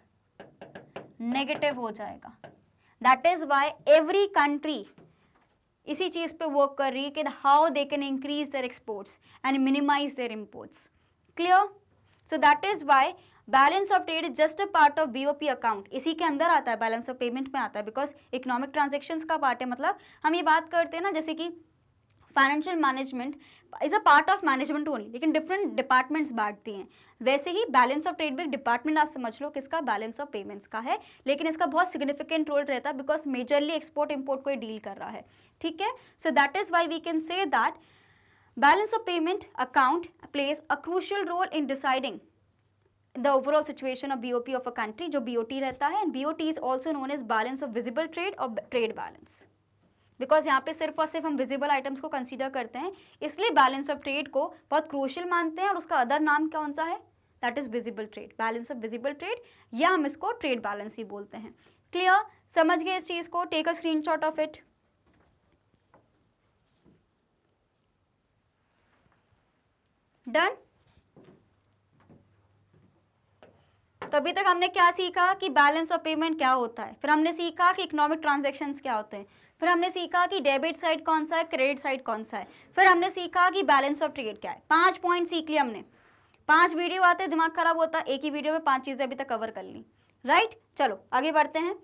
नेगेटिव हो जाएगा। That is why every country इसी चीज़ पे वर्क कर रही है कि how they can increase their exports and minimize their imports. Clear? So that is why balance of trade is just a part of BOP account, इसी के अंदर आता है, बैलेंस ऑफ पेमेंट में आता है, बिकॉज इकोनॉमिक ट्रांजेक्शन्स का part है। मतलब हम ये बात करते हैं ना, जैसे कि financial management is a part of management only, लेकिन डिफरेंट डिपार्टमेंट्स बांटती हैं। वैसे ही बैलेंस ऑफ ट्रेड भी डिपार्टमेंट आप समझ लो किसका, बैलेंस ऑफ पेमेंट्स का है, लेकिन इसका बहुत सिग्निफिकेंट रोल रहता है बिकॉज मेजरली एक्सपोर्ट इंपोर्ट को डील कर रहा है। ठीक है, so that is why we can say that balance of payment account plays a crucial role in deciding the overall situation of BOP of a country, जो BOT रहता है, and BOT is also known as balance of visible trade or trade balance, because यहाँ पे सिर्फ और सिर्फ हम visible items को कंसीडर करते हैं, इसलिए बैलेंस ऑफ ट्रेड को बहुत क्रूशियल मानते हैं, और उसका अदर नाम कौन सा है, that is visible trade, balance of visible trade, या हम इसको ट्रेड बैलेंस ही बोलते हैं। क्लियर? समझ गए इस चीज को? Take a screenshot of it. Done? तो अभी तक हमने क्या सीखा कि बैलेंस ऑफ पेमेंट क्या होता है, फिर हमने सीखा कि इकोनॉमिक ट्रांजैक्शंस क्या होते हैं, फिर हमने सीखा कि डेबिट साइड कौन सा है, क्रेडिट साइड कौन सा है, फिर हमने सीखा कि बैलेंस ऑफ ट्रेड क्या है। 5 पॉइंट सीख लिए हमने, 5 वीडियो आते दिमाग खराब होता, एक ही वीडियो में 5 चीजें अभी तक कवर कर ली। राइट, चलो आगे बढ़ते हैं।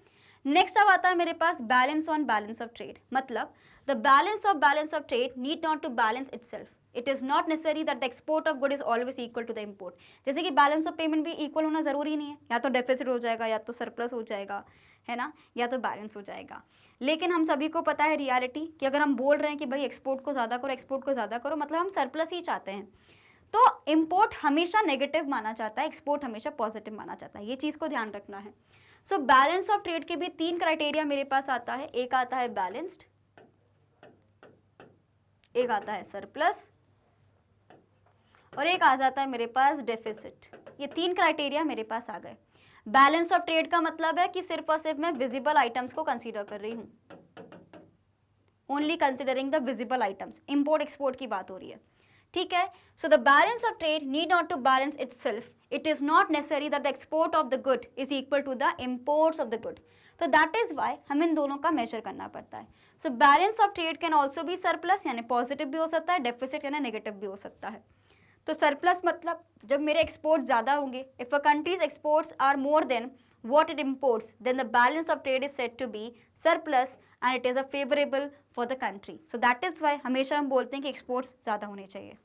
नेक्स्ट अब आता है मेरे पास balance on balance of trade. मतलब the balance of trade need not to balance itself, it is not necessary that the export of good is always equal to the import. जैसे कि बैलेंस ऑफ पेमेंट भी equal होना जरूरी नहीं है, या तो डेफिसिट हो जाएगा, या तो सरप्लस हो जाएगा, है ना, या तो बैलेंस हो जाएगा। लेकिन हम सभी को पता है रियलिटी कि अगर हम बोल रहे हैं कि भाई एक्सपोर्ट को ज़्यादा करो, एक्सपोर्ट को ज़्यादा करो, मतलब हम सरप्लस ही चाहते हैं। तो इम्पोर्ट हमेशा नेगेटिव माना जाता है, एक्सपोर्ट हमेशा पॉजिटिव माना जाता है, ये चीज़ को ध्यान रखना है। सो बैलेंस ऑफ ट्रेड के भी 3 क्राइटेरिया मेरे पास आता है, एक आता है बैलेंस्ड, एक आता है सरप्लस, और एक आ जाता है मेरे पास डेफिसिट। ये 3 क्राइटेरिया मेरे पास आ गए। बैलेंस ऑफ ट्रेड का मतलब है कि सिर्फ और सिर्फ मैं विजिबल आइटम्स को कंसीडर कर रही हूँ, only considering the visible items, import export की बात हो रही है। ठीक है, so the balance of trade need not to balance itself, it is not necessary that the export of the good is equal to the imports of the good. तो that is why हम इन दोनों का measure करना पड़ता है। So balance of trade can also be surplus, यानी positive भी हो सकता है, डेफिसिट यानी नेगेटिव भी हो सकता है। तो सरप्लस मतलब जब मेरे एक्सपोर्ट ज़्यादा होंगे, if a country's exports are more than what it imports, then the balance of trade is said to be surplus and it is a favorable for the country. So that is why हमेशा हम बोलते हैं कि exports ज़्यादा होने चाहिए।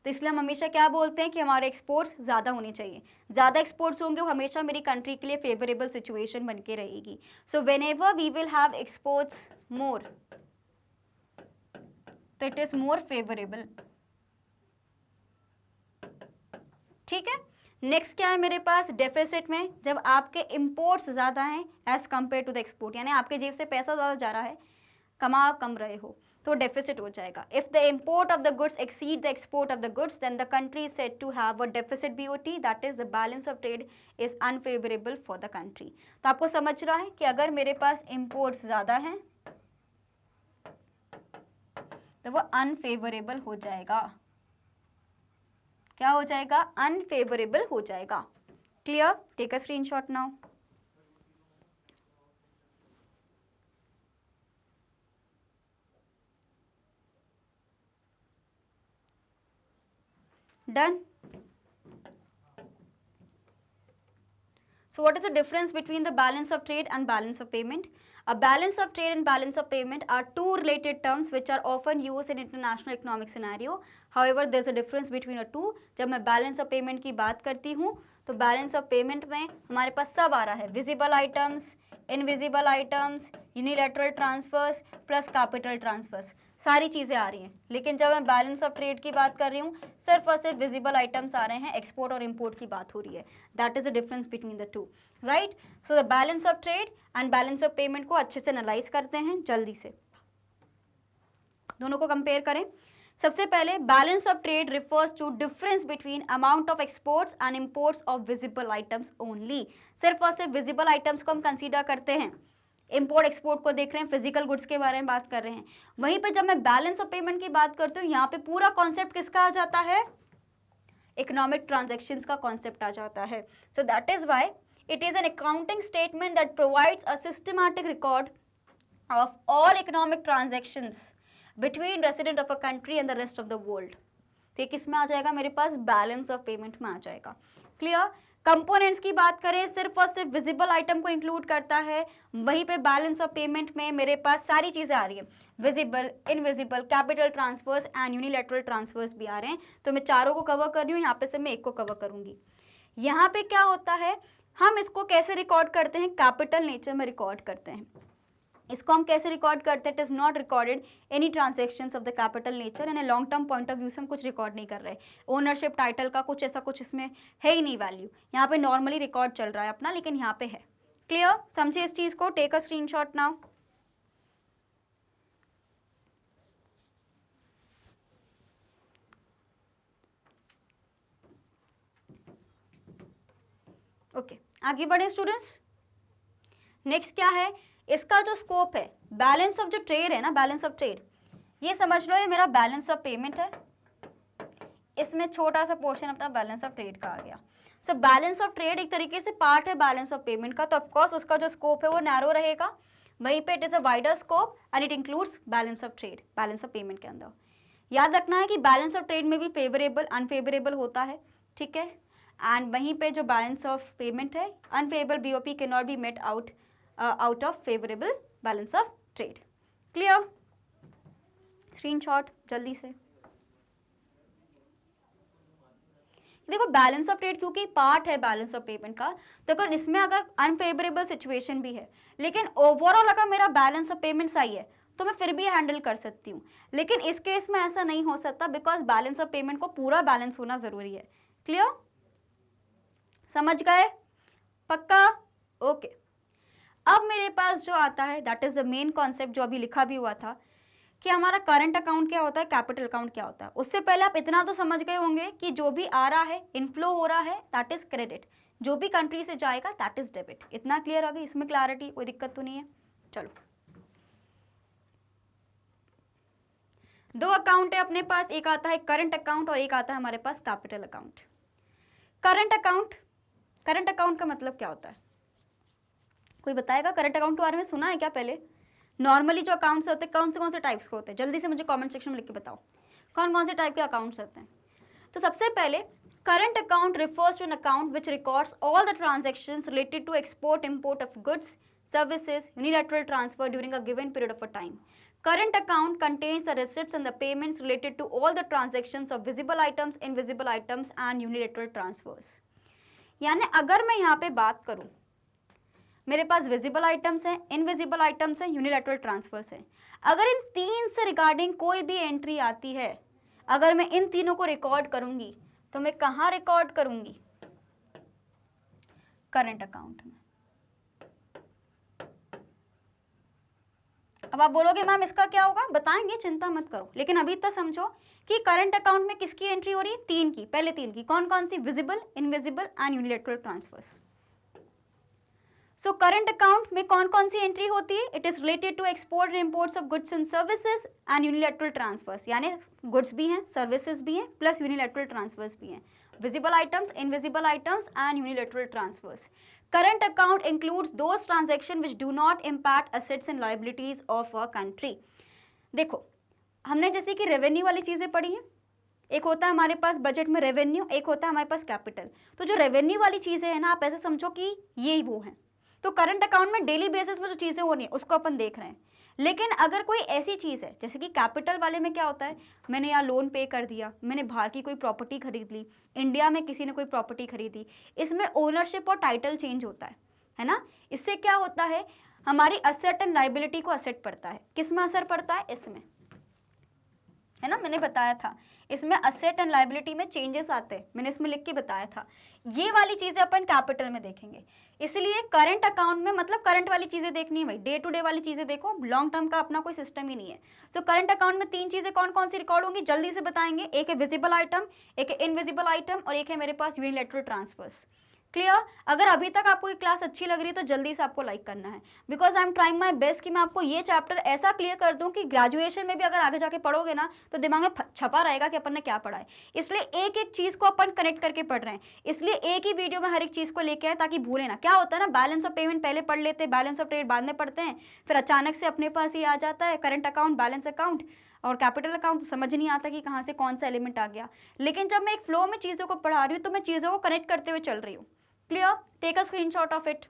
तो इसलिए हम हमेशा क्या बोलते हैं कि हमारे एक्सपोर्ट्स ज़्यादा होने चाहिए। ज़्यादा एक्सपोर्ट्स होंगे वो हमेशा मेरी कंट्री के लिए फेवरेबल सिचुएशन बन के रहेगी। So whenever we will have exports more, तो इट इज़ मोर फेवरेबल। ठीक है, नेक्स्ट क्या है मेरे पास, डेफिसिट में जब आपके इंपोर्ट्स ज़्यादा हैं as compare to the export, यानी आपके जेब से पैसा ज़्यादा जा रहा है, कमा कम रहे हो, तो डेफिसिट हो जाएगा। If the import of the goods exceed the export of the goods, then the country is said to have a deficit BOT, that is the balance of trade is unfavourable for the country. तो आपको समझ रहा है कि अगर मेरे पास imports ज़्यादा हैं तो वो अनफेवरेबल हो जाएगा। क्या हो जाएगा, अनफेवरेबल हो जाएगा। Clear? Take a screenshot now. Done? So what is the difference between the balance of trade and balance of payment? A balance of trade and balance of payment are two related terms which are often used in international economic scenario. However, there is a difference between the two. जब मैं balance of payment की बात करती हूँ तो balance of payment में हमारे पास सब आ रहा है, visible items, invisible items, unilateral transfers plus capital transfers, सारी चीज़ें आ रही हैं. लेकिन जब मैं बैलेंस ऑफ ट्रेड की बात कर रही हूँ सिर्फ और सिर्फ विजिबल आइटम्स आ रहे हैं, एक्सपोर्ट और इंपोर्ट की बात हो रही है. That is the difference between the to, right. So the balance of trade and balance of payment को अच्छे से एनालाइज करते हैं. जल्दी से दोनों को कंपेयर करें. सबसे पहले balance of trade refers to difference between amount of exports and imports of visible items only. सिर्फ और सिर्फ विजिबल आइटम्स को हम कंसीडर करते हैं. इंपोर्ट एक्सपोर्ट को देख रहे हैं, फिजिकल गुड्स के बारे में बात कर रहे हैं. वहीं पे जब मैं बैलेंस ऑफ पेमेंट की बात करती हूँ यहाँ पे पूरा कॉन्सेप्ट किसका आ जाता है, इकोनॉमिक ट्रांजैक्शंस का कॉन्सेप्ट आ जाता है. So that is why it is an accounting statement that provides a systematic record of all economic transactions between resident of a country and the rest of the world. तो ये किस में आ जाएगा, मेरे पास बैलेंस ऑफ पेमेंट में आ जाएगा. Clear. Components की बात करें सिर्फ और सिर्फ विजिबल आइटम को इंक्लूड करता है. वहीं पे बैलेंस ऑफ पेमेंट में मेरे पास सारी चीज़ें आ रही है, visible, invisible, capital transfers and unilateral transfers भी आ रहे हैं. तो मैं चारों को कवर कर रही हूँ, यहाँ पे से मैं एक को कवर करूँगी. यहाँ पे क्या होता है, हम इसको कैसे रिकॉर्ड करते हैं, कैपिटल नेचर में रिकॉर्ड करते हैं. इसको हम कैसे रिकॉर्ड करते हैं, it is not recorded any transactions of the capital nature. In a long term point of view से हम कुछ रिकॉर्ड नहीं कर रहे. ओनरशिप टाइटल का कुछ ऐसा कुछ इसमें है ही नहीं वैल्यू. यहाँ पे नॉर्मली रिकॉर्ड चल रहा है अपना, लेकिन यहाँ पे है. क्लियर. समझिए इस चीज को. Take a screenshot now. Okay, आगे बढ़े स्टूडेंट्स. नेक्स्ट क्या है, इसका जो स्कोप है, बैलेंस ऑफ जो ट्रेड है ना, बैलेंस ऑफ ट्रेड, ये समझ लो ये मेरा बैलेंस ऑफ पेमेंट है. इसमें छोटा सा पोर्शन अपना बैलेंस ऑफ ट्रेड का आ गया. सो बैलेंस ऑफ ट्रेड एक तरीके से पार्ट है बैलेंस ऑफ पेमेंट का. तो ऑफकोर्स उसका जो स्कोप है वो नैरो रहेगा. वहीं पे it is a wider scope and it includes balance of trade, balance of payment के अंदर. याद रखना है कि बैलेंस ऑफ ट्रेड में भी फेवरेबल अनफेवरेबल होता है, ठीक है. एंड वहीं पे जो बैलेंस ऑफ पेमेंट है, unfavourable BOP can not be met out of favourable balance of trade. Clear. Screenshot जल्दी से. देखो बैलेंस ऑफ ट्रेड क्योंकि पार्ट है बैलेंस ऑफ पेमेंट का, तो अगर इसमें अगर अनफेवरेबल सिचुएशन भी है लेकिन ओवरऑल अगर मेरा बैलेंस ऑफ पेमेंट सही है तो मैं फिर भी हैंडल कर सकती हूँ. लेकिन इस केस में ऐसा नहीं हो सकता बिकॉज बैलेंस ऑफ पेमेंट को पूरा बैलेंस होना जरूरी है. क्लियर. समझ गए, पक्का. ओके. अब मेरे पास जो आता है that is the main concept जो अभी लिखा भी हुआ था कि हमारा करंट अकाउंट क्या होता है, कैपिटल अकाउंट क्या होता है. उससे पहले आप इतना तो समझ गए होंगे कि जो भी आ रहा है, इनफ्लो हो रहा है, दैट इज क्रेडिट. जो भी कंट्री से जाएगा दैट इज डेबिट. इतना क्लियर आ गई, इसमें क्लैरिटी, कोई दिक्कत तो नहीं है. चलो, दो अकाउंट है अपने पास, एक आता है करंट अकाउंट और एक आता है हमारे पास कैपिटल अकाउंट. करंट अकाउंट का मतलब क्या होता है, कोई बताएगा? करंट अकाउंट के बारे में सुना है क्या पहले? नॉर्मली जो अकाउंट्स होते हैं कौन से टाइप्स के होते हैं, जल्दी से मुझे कमेंट सेक्शन में लिख के बताओ कौन से टाइप के अकाउंट्स होते हैं. तो सबसे पहले current account refers to an account which records all the transactions related to export import of goods, services, unilateral transfer during a given period of a time. Current account contains the receipts and the payments related to all the transactions of visible items, invisible items and unilateral transfers. यानी अगर मैं यहाँ पे बात करूँ, मेरे पास visible items हैं, इनविजिबल आइटम्स हैं, यूनिलैटरल ट्रांसफर्स हैं. अगर इन तीन से रिगार्डिंग कोई भी एंट्री आती है, अगर मैं इन तीनों को रिकॉर्ड करूंगी तो मैं कहाँ रिकॉर्ड करूंगी? करंट अकाउंट में. अब आप बोलोगे मैम इसका क्या होगा, बताएंगे, चिंता मत करो. लेकिन अभी तक समझो कि करंट अकाउंट में किसकी एंट्री हो रही है, तीन की. पहले तीन की कौन सी, visible, invisible and unilateral transfers. So current account में कौन सी एंट्री होती है? It is related to export and imports of goods and services and unilateral transfers. यानी गुड्स भी हैं, सर्विसेज भी हैं, प्लस यूनिलैटरल ट्रांसफर्स भी हैं. Visible items, invisible items and unilateral transfers. Current account includes those transactions which do not impact assets and liabilities of a country. देखो, हमने जैसे कि रेवेन्यू वाली चीज़ें पढ़ी हैं, एक होता है हमारे पास बजट में रेवेन्यू, एक होता है हमारे पास कैपिटल। तो जो रेवेन्यू वाली चीज़ें हैं ना, आप ऐसे समझो कि ये वो है। तो करंट अकाउंट में डेली बेसिस में जो चीज़ें हो रही हैं उसको अपन देख रहे हैं। लेकिन अगर कोई ऐसी चीज़ है जैसे कि कैपिटल वाले में क्या होता है, मैंने यहाँ लोन पे कर दिया, मैंने बाहर की कोई प्रॉपर्टी खरीद ली, इंडिया में किसी ने कोई प्रॉपर्टी खरीदी, इसमें ओनरशिप और टाइटल चेंज होता है ना। इससे क्या होता है, हमारी असेट एंड लाइबिलिटी को असेट पड़ता है। किस में असर पड़ता है, इसमें, है ना, मैंने बताया था इसमें असेट एंड लाइबिलिटी में चेंजेस आते हैं, मैंने इसमें लिख के बताया था। ये वाली चीजें अपन कैपिटल में देखेंगे। इसलिए करंट अकाउंट में मतलब करंट वाली चीजें देखनी है भाई, डे टू डे वाली चीजें देखो, लॉन्ग टर्म का अपना कोई सिस्टम ही नहीं है। सो करंट अकाउंट में 3 चीजें कौन कौन सी रिकॉर्ड होंगी जल्दी से बताएंगे। एक है विजिबल आइटम, एक है इनविजिबल आइटम, और एक है मेरे पास यूनिलैटरल ट्रांसफर्स। क्लियर। अगर अभी तक आपको ये क्लास अच्छी लग रही है तो जल्दी से आपको लाइक करना है, because I am trying my best कि मैं आपको ये चैप्टर ऐसा क्लियर कर दूं कि ग्रेजुएशन में भी अगर आगे जाके पढ़ोगे ना तो दिमाग में छपा रहेगा कि अपन ने क्या पढ़ा है। इसलिए एक एक चीज को अपन कनेक्ट करके पढ़ रहे हैं, इसलिए एक ही वीडियो में हर एक चीज को लेके आए ताकि भूले ना। क्या होता है ना, बैलेंस ऑफ पेमेंट पहले पढ़ लेते हैं, बैलेंस ऑफ ट्रेड बाद में पढ़ते हैं, फिर अचानक से अपने पास ही आ जाता है करंट अकाउंट, बैलेंस अकाउंट और कैपिटल अकाउंट, तो समझ नहीं आता कि कहाँ से कौन सा एलिमेंट आ गया। लेकिन जब मैं एक फ्लो में चीज़ों को पढ़ा रही हूँ तो मैं चीज़ों को कनेक्ट करते हुए चल रही हूँ। Clear? Take a screenshot of it.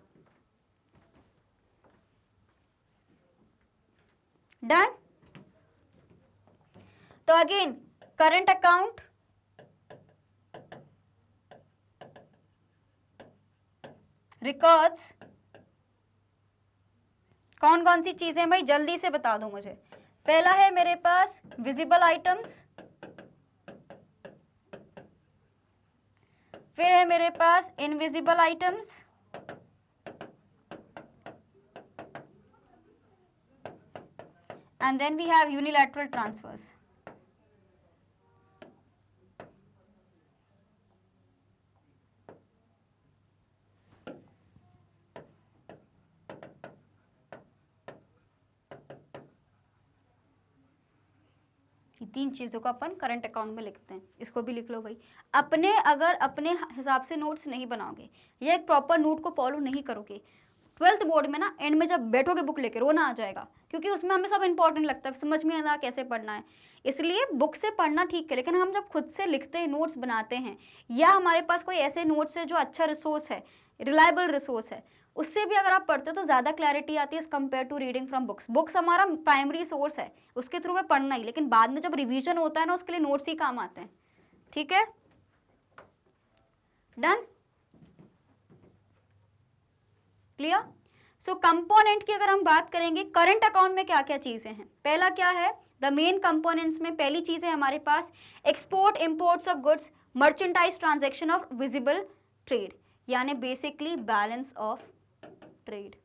Done? तो again, current account, records, कौन कौन सी चीजें भाई जल्दी से बता दो मुझे। पहला है मेरे पास विजिबल आइटम्स, फिर है मेरे पास invisible items, and then we have unilateral transfers. ये 3 चीज़ों को अपन करंट अकाउंट में लिखते हैं, इसको भी लिख लो भाई। अगर अपने हिसाब से नोट्स नहीं बनाओगे या एक प्रॉपर नोट को फॉलो नहीं करोगे, 12th बोर्ड में ना एंड में जब बैठोगे बुक लेके रोना आ जाएगा, क्योंकि उसमें हमें सब इंपॉर्टेंट लगता है, समझ में आता कैसे पढ़ना है। इसलिए बुक से पढ़ना ठीक है, लेकिन हम जब खुद से लिखते हैं, नोट्स बनाते हैं, या हमारे पास कोई ऐसे नोट्स है जो अच्छा रिसोर्स है, रिलायबल रिसोर्स है, उससे भी अगर आप पढ़ते हो तो ज़्यादा क्लैरिटी आती है as compare to reading from books. Books हमारा प्राइमरी सोर्स है, उसके थ्रू में पढ़ना ही, लेकिन बाद में जब रिवीजन होता है ना उसके लिए नोट्स ही काम आते हैं। ठीक है, डन, क्लियर। सो कंपोनेंट की अगर हम बात करेंगे, करंट अकाउंट में क्या क्या चीजें हैं। पहला क्या है, द मेन कंपोनेंट्स में पहली चीज है हमारे पास export imports of goods, merchandise transaction of visible trade, यानी basically balance of trade.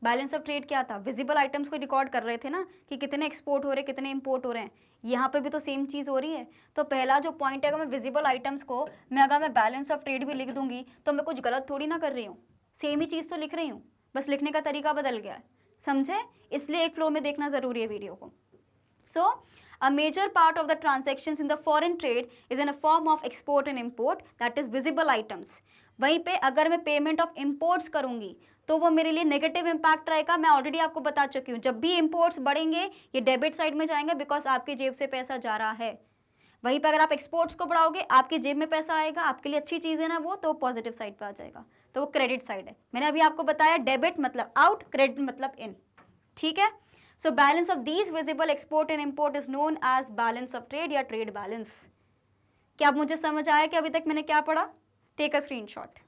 Balance of trade क्या था, विजिबल आइटम्स को रिकॉर्ड कर रहे थे ना कि कितने एक्सपोर्ट हो रहे हैं, कितने इंपोर्ट हो रहे हैं। यहाँ पे भी तो सेम चीज़ हो रही है। तो पहला जो पॉइंट है, अगर मैं विजिबल आइटम्स को अगर मैं बैलेंस ऑफ ट्रेड भी लिख दूंगी तो मैं कुछ गलत थोड़ी ना कर रही हूँ, सेम ही चीज़ तो लिख रही हूँ, बस लिखने का तरीका बदल गया है, समझे। इसलिए एक फ्लो में देखना ज़रूरी है वीडियो को। सो a major part of the transactions in the foreign trade is in a form of export and import, that is visible items. वहीं पे अगर मैं पेमेंट ऑफ इंपोर्ट्स करूंगी तो वो मेरे लिए नेगेटिव इंपैक्ट रहेगा। मैं ऑलरेडी आपको बता चुकी हूँ, जब भी इंपोर्ट्स बढ़ेंगे ये डेबिट साइड में जाएंगे, बिकॉज आपकी जेब से पैसा जा रहा है। वहीं पे अगर आप एक्सपोर्ट्स को बढ़ाओगे आपकी जेब में पैसा आएगा, आपके लिए अच्छी चीज़ है ना वो, तो पॉजिटिव साइड पे आ जाएगा, तो वो क्रेडिट साइड है। मैंने अभी आपको बताया डेबिट मतलब आउट, क्रेडिट मतलब इन। ठीक है, so balance of these visible export and import is known as balance of trade या ट्रेड बैलेंस। क्या अब मुझे समझ आया कि अभी तक मैंने क्या पढ़ा? Take a screenshot.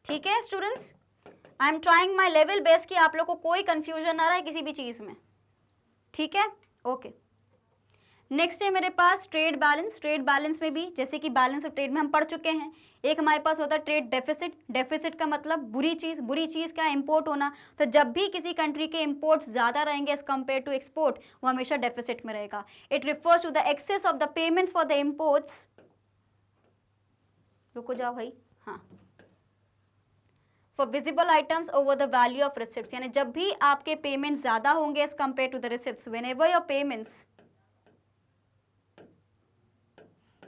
ठीक है students, I am trying my level best कि आप लोग को कोई कंफ्यूजन ना रहे किसी भी चीज में। ठीक है, ओके। नेक्स्ट है मेरे पास ट्रेड बैलेंस। ट्रेड बैलेंस में भी जैसे कि बैलेंस ऑफ ट्रेड में हम पढ़ चुके हैं, एक हमारे पास होता है ट्रेड डेफिसिट। डेफिसिट का मतलब बुरी चीज, बुरी चीज क्या, इंपोर्ट होना। तो जब भी किसी कंट्री के इंपोर्ट्स ज्यादा रहेंगे एज कंपेयर टू एक्सपोर्ट, वो हमेशा डेफिसिट में रहेगा। It refers to the excess of the payments for the imports. रुको जाओ भाई, हाँ, for visible items over the value of receipts, यानी जब भी आपके पेमेंट ज्यादा होंगे as compare to the receipts, whenever your payments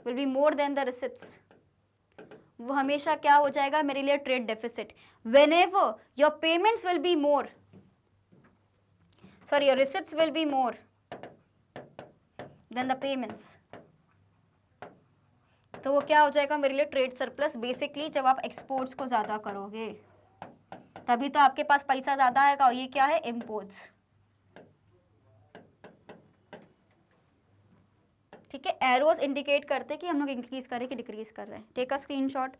will be more than the receipts, वो हमेशा क्या हो जाएगा मेरे लिए, trade deficit. Whenever your payments will be more, sorry your receipts will be more than the payments, तो वो क्या हो जाएगा मेरे लिए, ट्रेड सरप्लस। बेसिकली जब आप एक्सपोर्ट्स को ज्यादा करोगे तभी तो आपके पास पैसा ज्यादा आएगा, और ये क्या है, इम्पोर्ट्स। ठीक है, एरोस इंडिकेट करते कि हम लोग इंक्रीज कर रहे हैं कि डिक्रीज कर रहे हैं। Take a screenshot.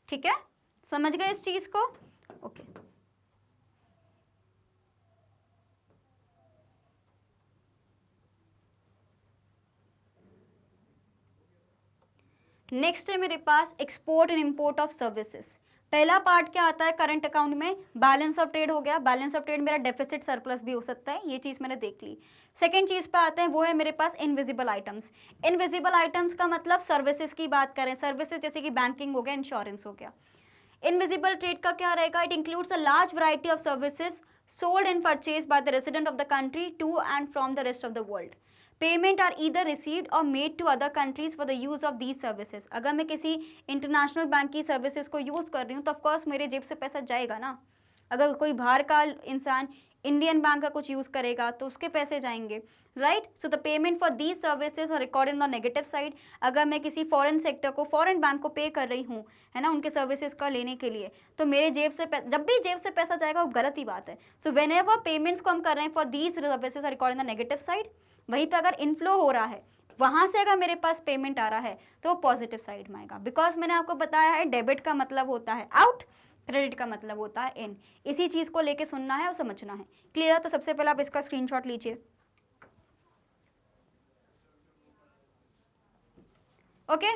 ठीक है, समझ गए इस चीज को? ओके नेक्स्ट है मेरे पास export and import of services. पहला पार्ट क्या आता है करंट अकाउंट में, बैलेंस ऑफ ट्रेड हो गया। बैलेंस ऑफ ट्रेड मेरा डेफिसिट सरप्लस भी हो सकता है, ये चीज मैंने देख ली। सेकंड चीज पे आते हैं, वो है मेरे पास इनविजिबल आइटम्स। इनविजिबल आइटम्स का मतलब सर्विसेज की बात करें, सर्विसेज जैसे कि बैंकिंग हो गया, इंश्योरेंस हो गया। इनविजिबल ट्रेड का क्या रहेगा, it includes a large variety of services sold and purchased by the resident of the country to and from the rest of the world. Payment are either received or made to other countries for the use of these services. अगर मैं किसी international bank की services को use कर रही हूँ तो of course मेरे जेब से पैसा जाएगा ना। अगर कोई बाहर का इंसान इंडियन बैंक का कुछ यूज़ करेगा तो उसके पैसे जाएंगे, right. So the payment for these services are recorded on the negative side. अगर मैं किसी फॉरेन सेक्टर को, फॉरेन बैंक को पे कर रही हूँ, है ना, उनके सर्विसेज का लेने के लिए, तो मेरे जेब से जब भी जेब से पैसा जाएगा वो गलत ही बात है। सो वेन एवर पेमेंट्स को हम कर रहे हैं for these services are recorded in the negative side, वहीं पर अगर इनफ्लो हो रहा है, वहां से अगर मेरे पास पेमेंट आ रहा है तो पॉजिटिव साइड में आएगा। बिकॉज मैंने आपको बताया है डेबिट का मतलब होता है आउट, क्रेडिट का मतलब होता है इन। इसी चीज को लेके सुनना है और समझना है। क्लियर? तो सबसे पहले आप इसका स्क्रीनशॉट लीजिए। ओके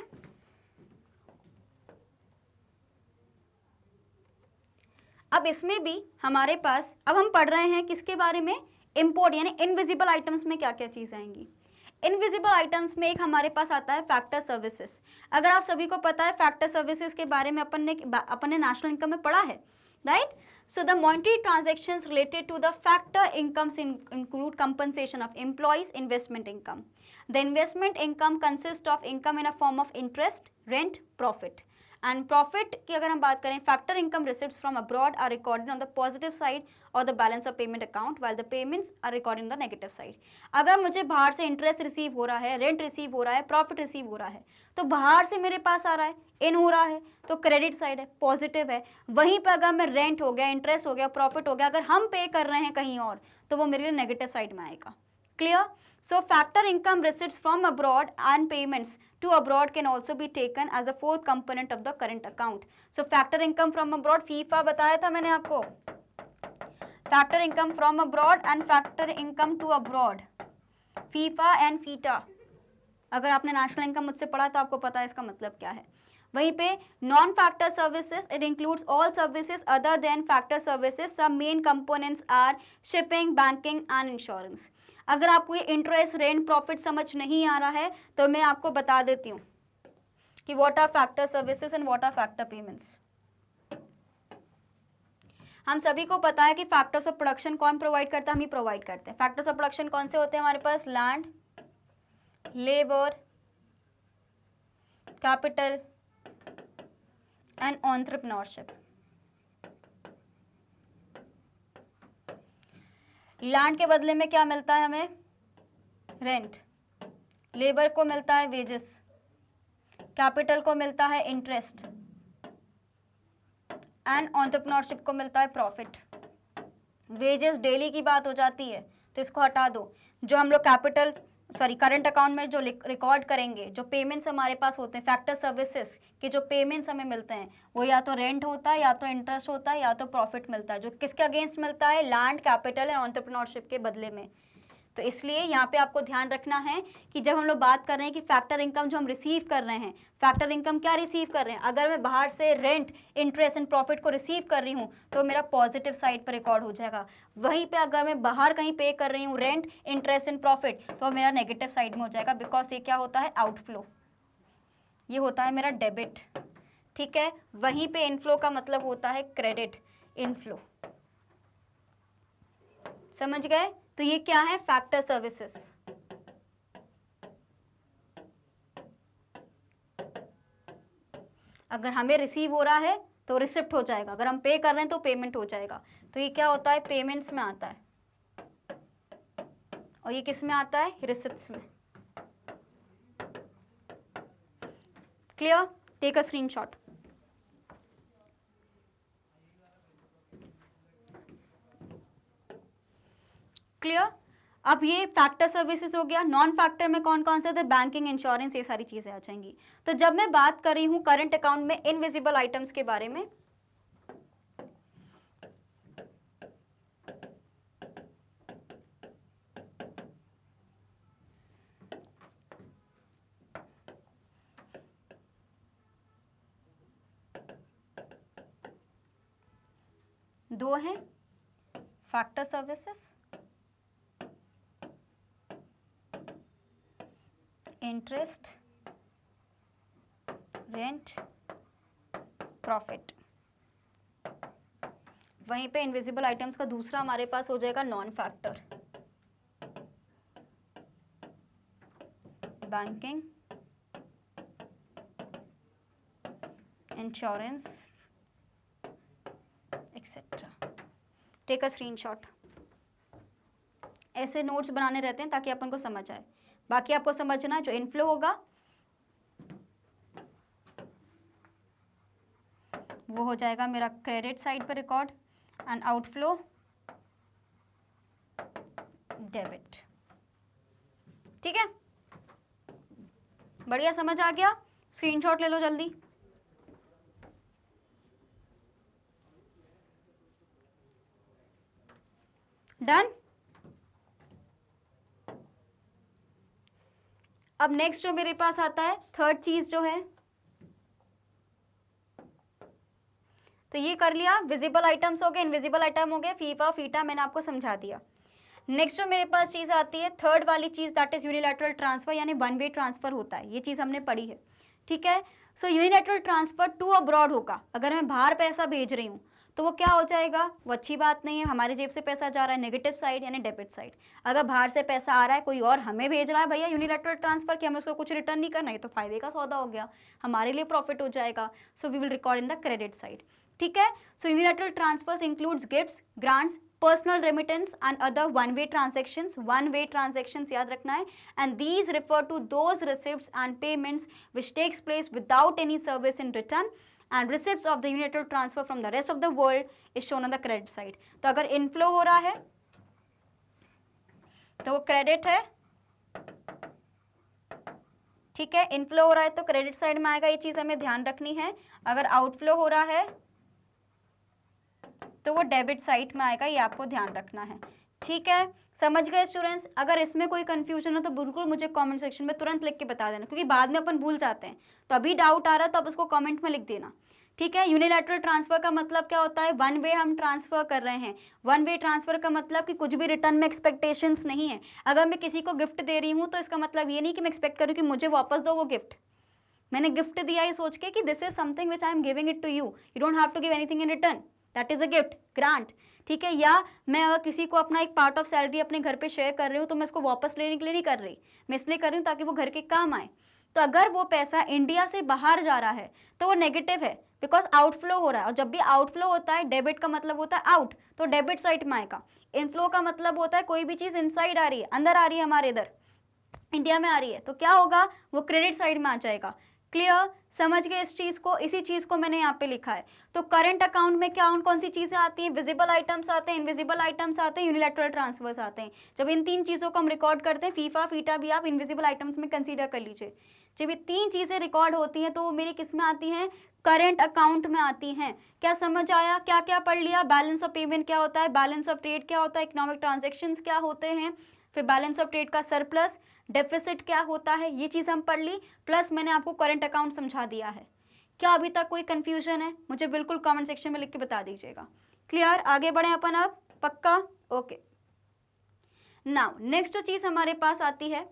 अब इसमें भी हमारे पास, अब हम पढ़ रहे हैं किसके बारे में, इंपोर्ट यानी इनविजिबल आइटम्स में क्या क्या चीज आएंगी। इनविजिबल आइटम्स में एक हमारे पास आता है फैक्टर सर्विसेज। अगर आप सभी को पता है फैक्टर सर्विसेज के बारे में अपन ने नेशनल इनकम में पढ़ा है, right. So the monetary transactions related to the factor incomes include compensation of employees, investment income. The investment income consists of income in a form of interest, rent, profit. And profit की अगर हम बात करें, factor income receipts from abroad are recorded on the positive side or the balance of payment account, while the payments are recorded on the negative side. अगर मुझे बाहर से interest receive हो रहा है, रेंट रिसीव हो रहा है, प्रॉफिट रिसीव हो रहा है, तो बाहर से मेरे पास आ रहा है, इन हो रहा है, तो क्रेडिट साइड है, पॉजिटिव है। वहीं पर अगर मैं रेंट हो गया, इंटरेस्ट हो गया, प्रॉफिट हो गया, अगर हम पे कर रहे हैं कहीं और, तो वो मेरे लिए नेगेटिव साइड में आएगा। Clear? So factor income receipts from abroad and payments to abroad can also be taken as a fourth component of the current account. So factor income from abroad, FIFA बताया था मैंने आपको, factor income from abroad and factor income to abroad, FIFA and FITA. अगर आपने national income मुझसे पढ़ा तो आपको पता है इसका मतलब क्या है। वहीं पे non factor services, it includes all services other than factor services. Some main components are shipping, banking and insurance. अगर आपको ये इंटरेस्ट, रेंट, प्रॉफिट समझ नहीं आ रहा है तो मैं आपको बता देती हूँ कि what are factor services and what are factor payments. हम सभी को पता है कि फैक्टर्स ऑफ प्रोडक्शन कौन प्रोवाइड करता है, हम ही प्रोवाइड करते हैं। फैक्टर्स ऑफ प्रोडक्शन कौन से होते हैं हमारे पास, land, labour, capital and entrepreneurship. Land के बदले में क्या मिलता है हमें, रेंट। लेबर को मिलता है वेजेस, कैपिटल को मिलता है इंटरेस्ट एंड एंटरप्रेन्योरशिप को मिलता है प्रॉफिट। वेजेस डेली की बात हो जाती है तो इसको हटा दो। जो हम लोग कैपिटल करंट अकाउंट में जो रिकॉर्ड करेंगे, जो पेमेंट्स हमारे पास होते हैं, फैक्टर सर्विसेज के जो पेमेंट्स हमें मिलते हैं, वो या तो रेंट होता है, या तो इंटरेस्ट होता है, या तो प्रॉफिट मिलता है, जो किसके अगेंस्ट मिलता है, लैंड, कैपिटल एंड एंटरप्रेन्योरशिप के बदले में। तो इसलिए यहाँ पे आपको ध्यान रखना है कि जब हम लोग बात कर रहे हैं कि फैक्टर इनकम जो हम रिसीव कर रहे हैं, फैक्टर इनकम क्या रिसीव कर रहे हैं, अगर मैं बाहर से रेंट, इंटरेस्ट एंड प्रॉफिट को रिसीव कर रही हूँ तो मेरा पॉजिटिव साइड पर रिकॉर्ड हो जाएगा। वहीं पे अगर मैं बाहर कहीं पे कर रही हूँ रेंट, इंटरेस्ट एंड प्रॉफिट, तो मेरा नेगेटिव साइड में हो जाएगा। बिकॉज ये क्या होता है, आउटफ्लो, ये होता है मेरा डेबिट। ठीक है, वहीं पे इनफ्लो का मतलब होता है क्रेडिट, इनफ्लो। समझ गए? तो ये क्या है, फैक्टर सर्विसेज। अगर हमें रिसीव हो रहा है तो रिसिप्ट हो जाएगा, अगर हम पे कर रहे हैं तो पेमेंट हो जाएगा। तो ये क्या होता है, पेमेंट्स में आता है, और ये किस में आता है, रिसिप्ट्स में। Clear, take a screenshot. Clear. अब ये फैक्टर सर्विसेज हो गया। नॉन फैक्टर में कौन कौन से थे, बैंकिंग, इंश्योरेंस, ये सारी चीजें आ जाएंगी। तो जब मैं बात कर रही हूं करंट अकाउंट में इनविजिबल आइटम्स के बारे में, दो हैं, factor services, interest, rent, profit. वहीं पे इनविजिबल आइटम्स का दूसरा हमारे पास हो जाएगा non factor, banking, insurance, etcetera. Take a screenshot. ऐसे नोट्स बनाने रहते हैं ताकि अपन को समझ आए। बाकी आपको समझना है जो इनफ्लो होगा वो हो जाएगा मेरा क्रेडिट साइड पे रिकॉर्ड, एंड आउटफ्लो डेबिट। ठीक है, बढ़िया, समझ आ गया। स्क्रीनशॉट ले लो जल्दी। डन। अब नेक्स्ट जो मेरे पास आता है, थर्ड चीज जो है, तो ये कर लिया, विजिबल आइटम्स हो गए, इनविजिबल आइटम हो गए, फीफा फीटा मैंने आपको समझा दिया। नेक्स्ट जो मेरे पास चीज आती है, थर्ड वाली चीज, दैट इज यूनिलैटरल ट्रांसफर, यानी वन वे ट्रांसफर होता है। ये चीज हमने पढ़ी है, ठीक है। So unilateral transfer to abroad होगा। अगर मैं बाहर पैसा भेज रही हूँ तो वो क्या हो जाएगा, वो अच्छी बात नहीं है। हमारे जेब से पैसा जा रहा है, नेगेटिव साइड यानी डेबिट साइड। अगर बाहर से पैसा आ रहा है, कोई और हमें भेज रहा है भैया यूनिलैटरल ट्रांसफर, कि हमें उसको कुछ रिटर्न नहीं करना, ये तो फायदे का सौदा हो गया, हमारे लिए प्रॉफिट हो जाएगा। So we will record in the credit side, ठीक है। So unilateral transfers includes gifts, grants, personal remittance and other one-way transactions याद रखना है, and these refer to those receipts and payments which takes place without any service in return, and receipts of the unilateral transfer from the rest of the world is shown on the credit side। तो अगर inflow हो रहा है तो वो credit है, ठीक है। इनफ्लो हो रहा है तो क्रेडिट साइड में आएगा, ये चीज हमें ध्यान रखनी है। अगर आउटफ्लो हो रहा है तो वो डेबिट साइड में आएगा, ये आपको ध्यान रखना है, ठीक है। समझ गए स्टूडेंट्स। अगर इसमें कोई कंफ्यूजन हो तो बिल्कुल मुझे कमेंट सेक्शन में तुरंत लिख के बता देना, क्योंकि बाद में अपन भूल जाते हैं। तो अभी डाउट आ रहा है तो आप उसको कमेंट में लिख देना, ठीक है। यूनिलैटरल ट्रांसफर का मतलब क्या होता है, वन वे हम ट्रांसफर कर रहे हैं। वन वे ट्रांसफर का मतलब कि कुछ भी रिटर्न में एक्सपेक्टेशंस नहीं है। अगर मैं किसी को गिफ्ट दे रही हूँ तो इसका मतलब ये नहीं कि मैं एक्सपेक्ट करूँ कि मुझे वापस दो वो गिफ्ट। मैंने गिफ्ट दिया ये सोच के कि this is something which I am giving it to you, you don't have to give anything in return, that is a gift, grant, ठीक है। या मैं अगर किसी को अपना एक पार्ट ऑफ सैलरी अपने घर पे शेयर कर रही हूँ तो मैं इसको वापस लेने के लिए नहीं कर रही, मैं इसलिए कर रही हूँ ताकि वो घर के काम आए। तो अगर वो पैसा इंडिया से बाहर जा रहा है तो वो नेगेटिव है, बिकॉज आउटफ्लो हो रहा है। और जब भी आउटफ्लो होता है, डेबिट का मतलब होता है आउट, तो डेबिट साइड में आएगा। इनफ्लो का मतलब होता है कोई भी चीज इनसाइड आ रही है, अंदर आ रही है, हमारे इधर इंडिया में आ रही है, तो क्या होगा, वो क्रेडिट साइड में आ जाएगा। क्लियर, समझ गए इस चीज को। इसी चीज को मैंने यहाँ पे लिखा है। तो करंट अकाउंट में क्या कौन सी चीजें आती हैं, विजिबल आइटम्स आते हैं, इनविजिबल आइटम्स आते हैं, यूनिलैटरल ट्रांसफर्स आते हैं। जब इन तीन चीजों को हम रिकॉर्ड करते हैं, फीफा फीटा भी आप इनविजिबल आइटम्स में कंसीडर कर लीजिए। जब ये तीन चीजें रिकॉर्ड होती हैं तो वो मेरी किस में आती हैं, करंट अकाउंट में आती हैं। क्या समझ आया, क्या क्या पढ़ लिया, बैलेंस ऑफ पेमेंट क्या होता है, बैलेंस ऑफ ट्रेड क्या होता है, इकोनॉमिक ट्रांजेक्शन्स क्या होते हैं, फिर बैलेंस ऑफ ट्रेड का सरप्लस, डेफिसिट क्या होता है, ये चीज़ हम पढ़ ली। प्लस मैंने आपको करंट अकाउंट समझा दिया है। क्या अभी तक कोई कंफ्यूजन है, मुझे बिल्कुल कमेंट सेक्शन में लिख के बता दीजिएगा। क्लियर, आगे बढ़े अपन अब, पक्का, ओके। नाउ नेक्स्ट जो चीज़ हमारे पास आती है,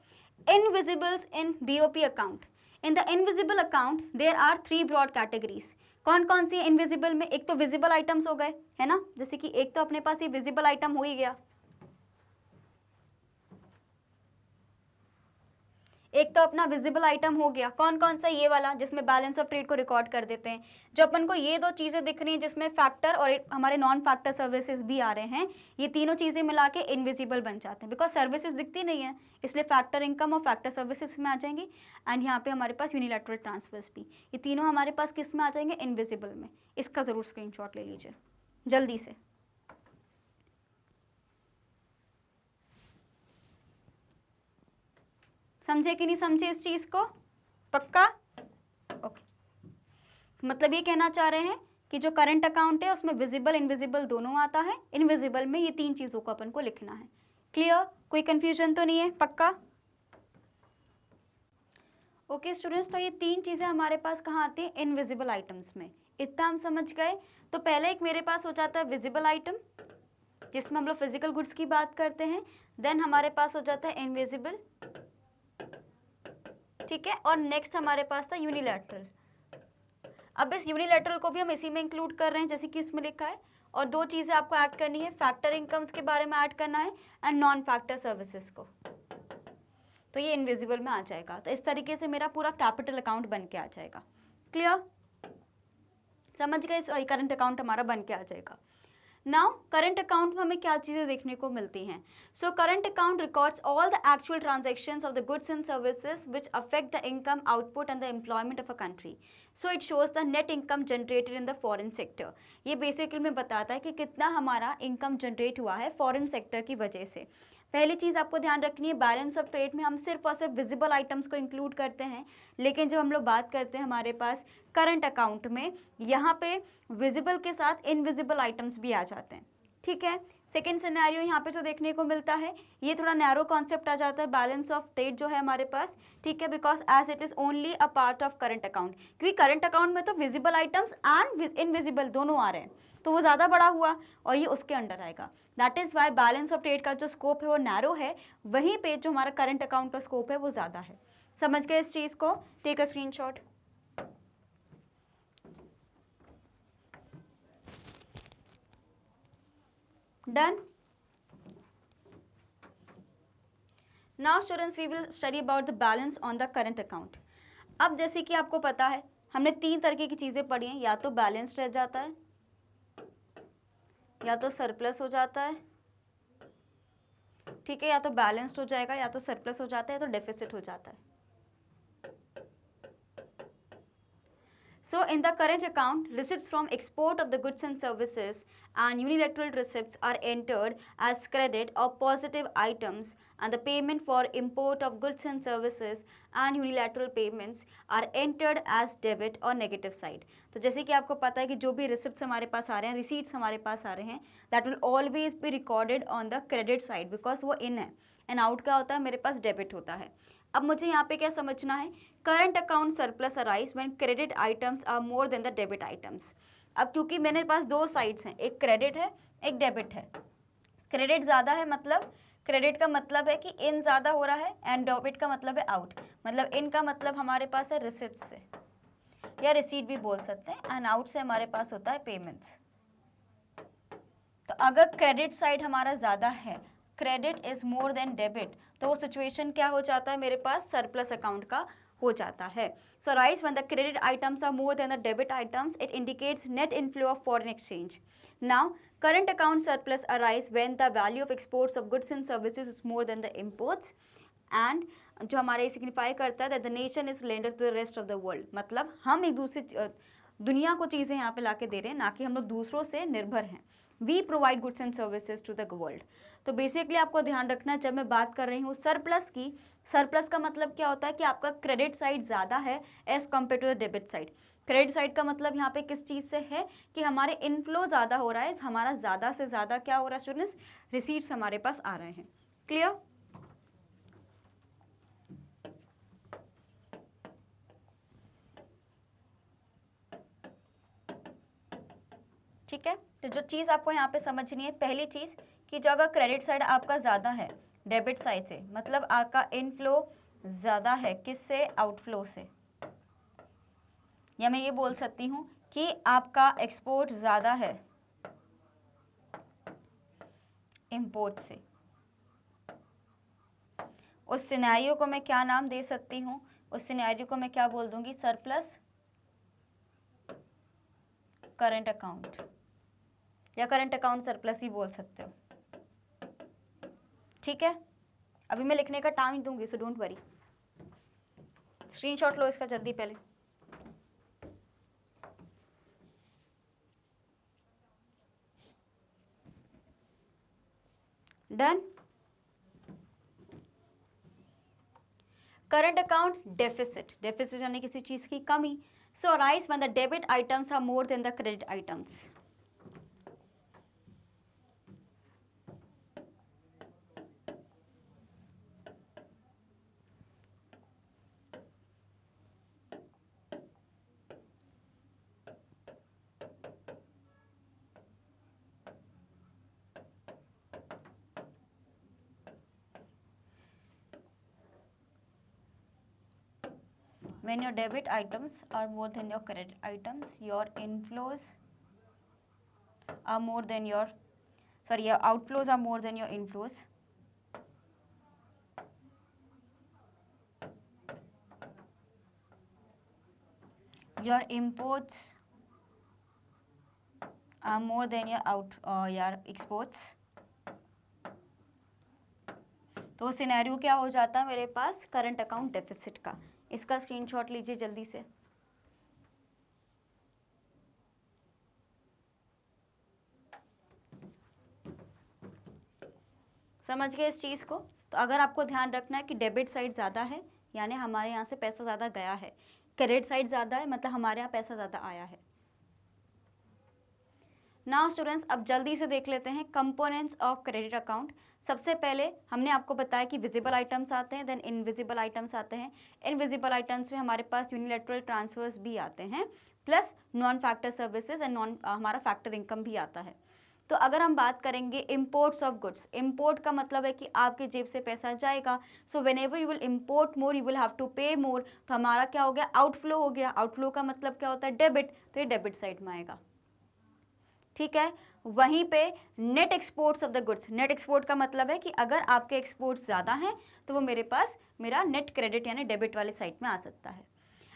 invisibles in BOP account. In the invisible account there are 3 broad categories. कौन कौन सी इनविजिबल में, एक तो विजिबल आइटम्स हो गए, है ना, जैसे कि एक तो अपने पास ये विजिबल आइटम हो ही गया, एक तो अपना विजिबल आइटम हो गया, कौन कौन सा, ये वाला जिसमें बैलेंस ऑफ ट्रेड को रिकॉर्ड कर देते हैं। जो अपन को ये दो चीज़ें दिख रही हैं जिसमें फैक्टर और हमारे नॉन फैक्टर सर्विसेज भी आ रहे हैं, ये तीनों चीज़ें मिला के इनविजिबल बन जाते हैं, बिकॉज सर्विसेज दिखती नहीं है, इसलिए फैक्टर इनकम और फैक्टर सर्विसेज में आ जाएंगी। एंड यहाँ पे हमारे पास यूनिलैटरल ट्रांसफर्स भी, ये तीनों हमारे पास किस में आ जाएंगे, इनविजिबल में। इसका ज़रूर स्क्रीनशॉट ले लीजिए जल्दी से। समझे कि नहीं समझे इस चीज़ को, पक्का? ओके, मतलब ये कहना चाह रहे हैं कि जो करंट अकाउंट है उसमें विजिबल इनविजिबल दोनों आता है, इनविजिबल में ये तीन चीज़ों को अपन को लिखना है। क्लियर? कोई कंफ्यूजन तो नहीं है, पक्का? ओके स्टूडेंट्स, तो ये तीन चीज़ें हमारे पास कहाँ आती हैं, इनविजिबल आइटम्स में। इतना हम समझ गए। तो पहले एक मेरे पास हो जाता है विजिबल आइटम, जिसमें हम लोग फिजिकल गुड्स की बात करते हैं। देन हमारे पास हो जाता है इनविजिबल, ठीक है, और नेक्स्ट हमारे पास था यूनिलैटरल। अब इस यूनिलैटरल को भी हम इसी में इंक्लूड कर रहे हैं जैसे कि इसमें लिखा है, और दो चीज़ें आपको ऐड करनी है, फैक्टर इनकम्स के बारे में ऐड करना है एंड नॉन फैक्टर सर्विसेज को, तो ये इनविजिबल में आ जाएगा। तो इस तरीके से मेरा पूरा कैपिटल अकाउंट बन के आ जाएगा। क्लियर? समझ गए? करंट अकाउंट हमारा बन के आ जाएगा। नाउ करंट अकाउंट में हमें क्या चीज़ें देखने को मिलती हैं? सो current account records all the actual transactions of the goods and services which affect the income, output and the employment of a country. So it shows the net income generated in the foreign sector. ये basically में बताता है कि कितना हमारा income generate हुआ है foreign sector की वजह से। पहली चीज़ आपको ध्यान रखनी है, बैलेंस ऑफ ट्रेड में हम सिर्फ और सिर्फ विजिबल आइटम्स को इंक्लूड करते हैं, लेकिन जब हम लोग बात करते हैं हमारे पास करंट अकाउंट में, यहाँ पे विजिबल के साथ इनविजिबल आइटम्स भी आ जाते हैं। ठीक है, सेकेंड सिनेरियो यहाँ पे जो देखने को मिलता है, ये थोड़ा नैरो कॉन्सेप्ट आ जाता है, बैलेंस ऑफ ट्रेड जो है हमारे पास, ठीक है, because as it is only a part of current account, क्योंकि करंट अकाउंट में तो विजिबल आइटम्स एंड इनविजिबल दोनों आ रहे हैं, तो वो ज़्यादा बड़ा हुआ और ये उसके अंडर आएगा। That is why balance of trade का जो स्कोप है वो नैरो है, वहीं पे जो हमारा करंट अकाउंट का स्कोप है वो ज़्यादा है। समझ गए इस चीज़ को? Take a screenshot. Done? Now students we will study about the balance on the current account. अब जैसे कि आपको पता है हमने तीन तरीके की चीज़ें पढ़ी हैं, या तो बैलेंस रह जाता है, या तो सरप्लस हो जाता है, ठीक है, या तो बैलेंस्ड हो जाएगा, या तो सरप्लस हो जाता है, या तो डेफिसिट हो जाता है। So in the current account, receipts from export of the goods and services and unilateral receipts are entered as credit or positive items, and the payment for import of goods and services and unilateral payments are entered as debit or negative side. तो जैसे कि आपको पता है कि जो भी receipts हमारे पास आ रहे हैं, receipts हमारे पास आ रहे हैं, that will always be recorded on the credit side because वो in है, and out क्या होता है, मेरे पास debit होता है। अब मुझे यहाँ पे क्या समझना है, current account surplus arise when credit items are more than the debit items. अब क्योंकि मेरे पास दो साइड्स हैं, एक क्रेडिट है एक डेबिट है। क्रेडिट ज़्यादा है, मतलब क्रेडिट का मतलब है कि इन ज़्यादा हो रहा है, एंड डेबिट का मतलब है आउट, मतलब इन का मतलब हमारे पास है रिसिप्ट से, या रिसीट भी बोल सकते हैं, एंड आउट से हमारे पास होता है पेमेंट्स। तो अगर क्रेडिट साइड हमारा ज़्यादा है, credit is more then debit, तो वो सिचुएशन क्या हो जाता है, मेरे पास सरप्लस अकाउंट का हो जाता है। So rise when the credit items are more than the debit items, it indicates net inflow of foreign exchange. Now current account surplus arise when the value of exports of goods and services is more than the imports, and जो हमारे signify करता है that the nation is lender to the rest of the world, मतलब हम एक दूसरे दुनिया को चीज़ें यहाँ पे ला के दे रहे हैं, ना कि हम लोग दूसरों से निर्भर हैं। We provide goods and services to the world. तो बेसिकली आपको ध्यान रखना, जब मैं बात कर रही हूँ सरप्लस की, सरप्लस का मतलब क्या होता है कि आपका क्रेडिट साइड ज़्यादा है as compare to the debit side. Credit side का मतलब यहाँ पे किस चीज़ से है कि हमारे इनफ्लो ज़्यादा हो रहा है, हमारा ज़्यादा से ज़्यादा क्या हो रहा है स्टूडेंट्स, रिसीट्स हमारे पास आ रहे हैं। क्लियर? ठीक है, तो जो चीज़ आपको यहाँ पे समझनी है, पहली चीज़ कि जो अगर क्रेडिट साइड आपका ज़्यादा है डेबिट साइड से, मतलब आपका इनफ्लो ज़्यादा है किससे, आउटफ्लो से, या मैं ये बोल सकती हूँ कि आपका एक्सपोर्ट ज़्यादा है इंपोर्ट से, उस सिनेरियो को मैं क्या नाम दे सकती हूँ, उस सिनेरियो को मैं क्या बोल दूंगी, सरप्लस करंट अकाउंट, या करंट अकाउंट सरप्लस ही बोल सकते हो। ठीक है, अभी मैं लिखने का टाइम दूंगी, सो डोंट वरी। स्क्रीनशॉट लो इसका जल्दी पहले। Done. Current account deficit, deficit यानी किसी चीज की कमी। So arise when the debit items are more than the credit items. When your debit items are more than your credit items, your inflows are more than your, sorry, your outflows are more than your inflows. Your imports are more than your your exports. तो scenario क्या हो जाता है मेरे पास, current account deficit का। इसका screenshot लीजिए जल्दी से। समझ गए इस चीज़ को? तो अगर आपको ध्यान रखना है कि डेबिट साइड ज़्यादा है यानी हमारे यहाँ से पैसा ज़्यादा गया है, क्रेडिट साइड ज़्यादा है मतलब हमारे यहाँ पैसा ज़्यादा आया है। नाउ स्टूडेंट्स, अब जल्दी से देख लेते हैं कंपोनेंट्स ऑफ क्रेडिट अकाउंट। सबसे पहले हमने आपको बताया कि विजिबल आइटम्स आते हैं, देन इनविजिबल आइटम्स आते हैं। इनविजिबल आइटम्स में हमारे पास यूनिलैटरल ट्रांसफर्स भी आते हैं, plus non factor services and हमारा फैक्टर इनकम भी आता है। तो अगर हम बात करेंगे इम्पोर्ट्स ऑफ गुड्स, इम्पोर्ट का मतलब है कि आपके जेब से पैसा जाएगा। So whenever you will import more you will have to pay more. तो हमारा क्या हो गया, आउटफ्लो हो गया। आउटफ्लो का मतलब क्या होता है, डेबिट, तो ये डेबिट साइड में आएगा। ठीक है, वहीं पे net exports of the goods, net export का मतलब है कि अगर आपके एक्सपोर्ट्स ज़्यादा हैं तो वो मेरे पास मेरा नेट क्रेडिट यानी डेबिट वाले साइड में आ सकता है।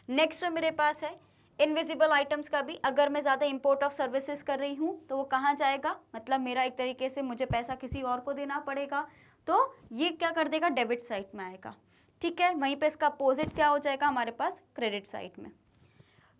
नेक्स्ट जो मेरे पास है इनविजिबल आइटम्स का भी, अगर मैं ज़्यादा इंपोर्ट ऑफ सर्विसेज कर रही हूँ तो वो कहाँ जाएगा, मतलब मेरा एक तरीके से मुझे पैसा किसी और को देना पड़ेगा, तो ये क्या कर देगा, डेबिट साइड में आएगा। ठीक है, वहीं पे इसका अपोजिट क्या हो जाएगा हमारे पास, क्रेडिट साइड में।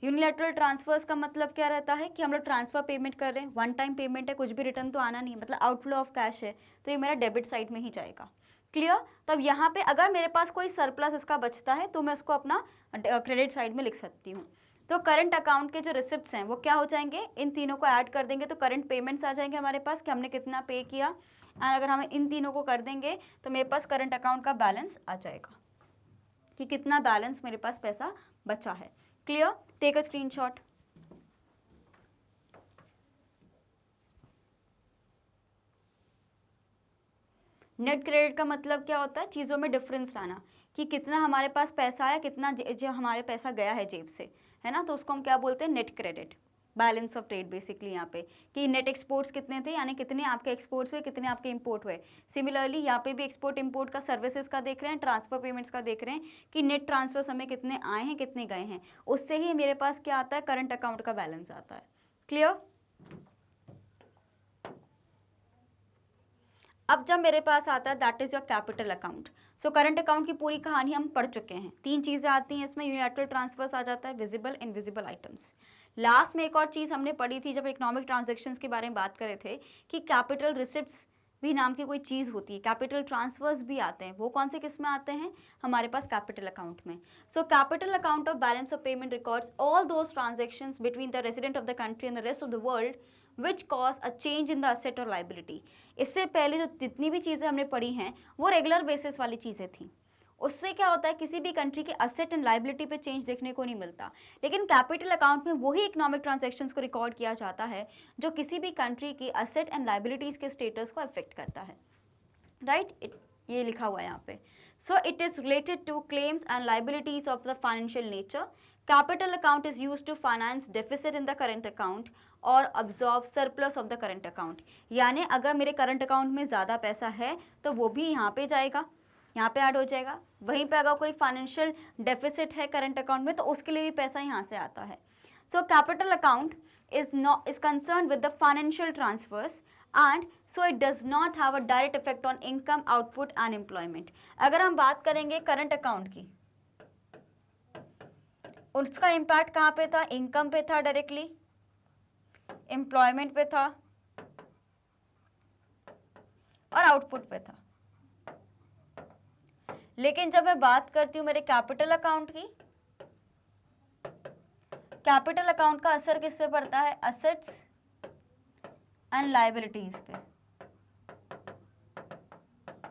यूनिलैटरल ट्रांसफर्स का मतलब क्या रहता है कि हम लोग ट्रांसफर पेमेंट कर रहे हैं, वन टाइम पेमेंट है, कुछ भी रिटर्न तो आना नहीं है, मतलब आउटफ्लो ऑफ कैश है, तो ये मेरा डेबिट साइड में ही जाएगा। क्लियर? तब यहाँ पे अगर मेरे पास कोई सरप्लस इसका बचता है तो मैं उसको अपना क्रेडिट साइड में लिख सकती हूँ। तो करंट अकाउंट के जो रिसिप्ट्स हैं वो क्या हो जाएंगे, इन तीनों को ऐड कर देंगे तो करंट पेमेंट्स आ जाएंगे हमारे पास कि हमने कितना पे किया, एंड अगर हम इन तीनों को कर देंगे तो मेरे पास करंट अकाउंट का बैलेंस आ जाएगा कि कितना बैलेंस मेरे पास पैसा बचा है। Clear? Take a screenshot. Net credit का मतलब क्या होता है, चीज़ों में डिफरेंस लाना कि कितना हमारे पास पैसा आया, कितना जो हमारे पैसा गया है जेब से, है ना, तो उसको हम क्या बोलते हैं, net credit. Balance of trade basically यहाँ पे कि नेट एक्सपोर्ट्स कितने थे यानी कितने आपके एक्सपोर्ट्स हुए, कितने आपके इंपोर्ट हुए। सिमिलरली यहाँ पे भी एक्सपोर्ट इंपोर्ट का सर्विसेज का देख रहे हैं, ट्रांसफर पेमेंट्स का देख रहे हैं कि नेट ट्रांसफर हमें कितने आए हैं कितने गए हैं, उससे ही मेरे पास क्या आता है, करंट अकाउंट का बैलेंस आता है। क्लियर? अब जब मेरे पास आता है that is your capital account. So current account की पूरी कहानी हम पढ़ चुके हैं, तीन चीज़ें आती हैं इसमें, यूनिलैटरल ट्रांसफर्स आ जाता है, विजिबल इनविजिबल आइटम्स। लास्ट में एक और चीज़ हमने पढ़ी थी जब इकोनॉमिक ट्रांजैक्शंस के बारे में बात कर रहे थे कि कैपिटल रिसिप्ट्स भी नाम की कोई चीज़ होती है, कैपिटल ट्रांसफर्स भी आते हैं, वो कौन से किस में आते हैं, हमारे पास कैपिटल अकाउंट में। So capital account of balance of payment records all those transactions between the resident of the country and the rest of the world which cause a change in the asset और liability. इससे पहले जो जितनी भी चीज़ें हमने पढ़ी हैं वो रेगुलर बेसिस वाली चीज़ें थी, उससे क्या होता है किसी भी कंट्री के असेट एंड लाइबिलिटी पे चेंज देखने को नहीं मिलता, लेकिन कैपिटल अकाउंट में वही इकोनॉमिक ट्रांजैक्शंस को रिकॉर्ड किया जाता है जो किसी भी कंट्री की असेट एंड लाइबिलिटीज के स्टेटस को अफेक्ट करता है। राइट, ये लिखा हुआ है यहाँ पे। So it is related to claims and liabilities of the financial nature. Capital account is used to finance deficit in the current account और absorb surplus of the current account. यानी अगर मेरे करंट अकाउंट में ज़्यादा पैसा है तो वो भी यहाँ पे जाएगा, यहाँ पे ऐड हो जाएगा। वहीं पे अगर कोई फाइनेंशियल डेफिसिट है करंट अकाउंट में तो उसके लिए भी पैसा यहाँ से आता है। So capital account is concerned with the financial transfers and so it does not have a direct effect on income, output and employment. अगर हम बात करेंगे करंट अकाउंट की, उसका इम्पैक्ट कहाँ पे था? इनकम पे था डायरेक्टली, एम्प्लॉयमेंट पे था और आउटपुट पे था। लेकिन जब मैं बात करती हूँ मेरे कैपिटल अकाउंट की, कैपिटल अकाउंट का असर किस पे पड़ता है? असेट्स एंड लायबिलिटीज पे।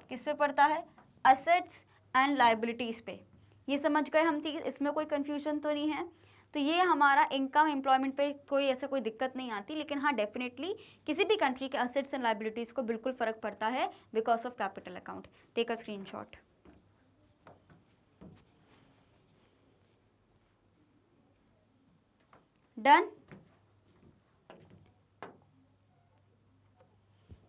किस पे पड़ता है? असेट्स एंड लायबिलिटीज पे। ये समझ गए हम चीज, इसमें कोई कंफ्यूजन तो नहीं है। तो ये हमारा इनकम एम्प्लॉयमेंट पे कोई ऐसा कोई दिक्कत नहीं आती, लेकिन हाँ डेफिनेटली किसी भी कंट्री के असेट्स एंड लायबिलिटीज को बिल्कुल फर्क पड़ता है because of capital account. Take a screenshot. Done.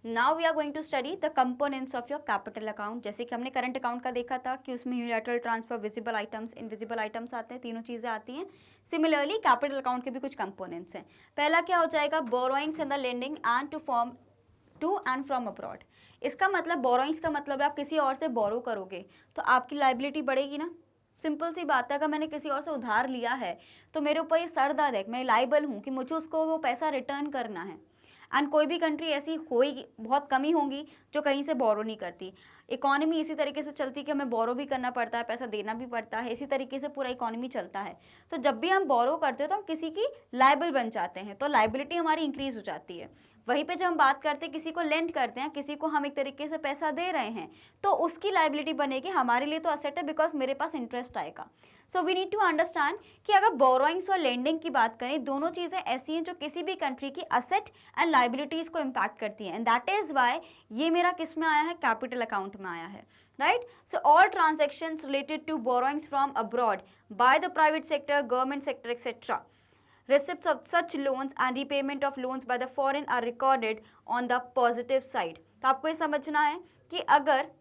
Now we are going to study the components of your capital account. जैसे कि हमने करंट अकाउंट का देखा था कि उसमें unilateral transfer, visible items, invisible items आते हैं, तीनों चीजें आती हैं। सिमिलरली कैपिटल अकाउंट के भी कुछ कंपोनेंट्स हैं। पहला क्या हो जाएगा? Borrowings and the lending and to and from abroad. इसका मतलब बोरोइंग्स का मतलब है आप किसी और से बोरो करोगे तो आपकी लायबिलिटी बढ़ेगी ना। सिंपल सी बात है, अगर मैंने किसी और से उधार लिया है तो मेरे ऊपर ये सर दर्द है, मैं लाइबल हूँ कि मुझे उसको वो पैसा रिटर्न करना है। एंड कोई भी कंट्री ऐसी होगी, बहुत कमी होंगी जो कहीं से बोरो नहीं करती। इकोनॉमी इसी तरीके से चलती है कि हमें बोरो भी करना पड़ता है, पैसा देना भी पड़ता है, इसी तरीके से पूरा इकोनॉमी चलता है। तो जब भी हम बोरो करते हैं तो हम किसी की लाइबल बन जाते हैं, तो लाइबिलिटी हमारी इंक्रीज हो जाती है। वहीं पे जब हम बात करते हैं किसी को लेंड करते हैं, किसी को हम एक तरीके से पैसा दे रहे हैं, तो उसकी लाइबिलिटी बनेगी। हमारे लिए तो असेट है बिकॉज मेरे पास इंटरेस्ट आएगा। So we need to understand कि अगर बोरोइंग्स और लेंडिंग की बात करें, दोनों चीज़ें ऐसी हैं जो किसी भी कंट्री की असेट एंड लाइबिलिटीज़ को इम्पैक्ट करती हैं। एंड दैट इज़ वाई ये मेरा किस में आया है? कैपिटल अकाउंट में आया है, right? So all transactions related to borrowings from abroad by the private sector, government sector, etc. Receipts of such loans and repayment of loans by the foreign are recorded on the positive side. तो आपको ये समझना है कि अगर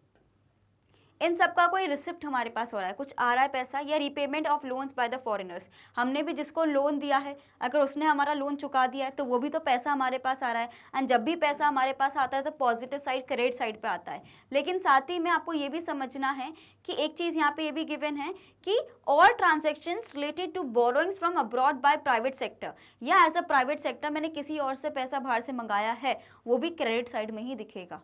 इन सबका कोई receipt हमारे पास हो रहा है, कुछ आ रहा है पैसा, या repayment of loans by the foreigners, हमने भी जिसको लोन दिया है अगर उसने हमारा लोन चुका दिया है तो वो भी तो पैसा हमारे पास आ रहा है। एंड जब भी पैसा हमारे पास आता है तो पॉजिटिव साइड, क्रेडिट साइड पे आता है। लेकिन साथ ही में आपको ये भी समझना है कि एक चीज़ यहाँ पे ये भी गिवन है कि all transactions related to borrowings from abroad by private sector, या एज अ प्राइवेट सेक्टर मैंने किसी और से पैसा बाहर से मंगाया है, वो भी क्रेडिट साइड में ही दिखेगा।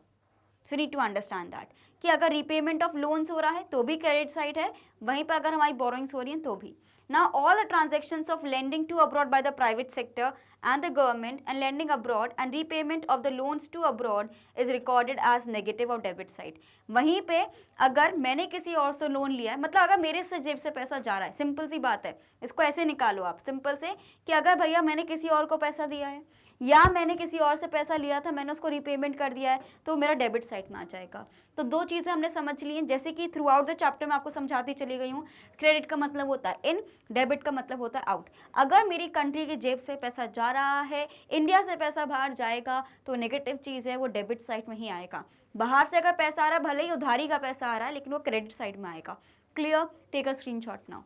So need to understand that कि अगर रीपेमेंट ऑफ लोन्स हो रहा है तो भी क्रेडिट साइड है, वहीं पर अगर हमारी बोरोइंग्स हो रही हैं तो भी। Now all the transactions of lending to abroad by the private sector and the government and lending abroad and repayment of the loans to abroad is recorded as negative of debit side. वहीं पे अगर मैंने किसी और से loan लिया है, मतलब अगर मेरे से जेब से पैसा जा रहा है, सिंपल सी बात है, इसको ऐसे निकालो आप सिंपल से कि अगर भैया मैंने किसी और को पैसा दिया है या मैंने किसी और से पैसा लिया था, मैंने उसको रीपेमेंट कर दिया है, तो मेरा डेबिट साइड में आ जाएगा। तो दो चीज़ें हमने समझ ली हैं, जैसे कि थ्रू आउट द चैप्टर में आपको समझाती चली गई हूँ। क्रेडिट का मतलब होता है इन, डेबिट का मतलब होता है आउट। अगर मेरी कंट्री की जेब से पैसा जा रहा है, इंडिया से पैसा बाहर जाएगा, तो नेगेटिव चीज़ है वो डेबिट साइड में ही आएगा। बाहर से अगर पैसा आ रहा है, भले ही उधारी का पैसा आ रहा है, लेकिन वो क्रेडिट साइड में आएगा। Clear? Take a screenshot now.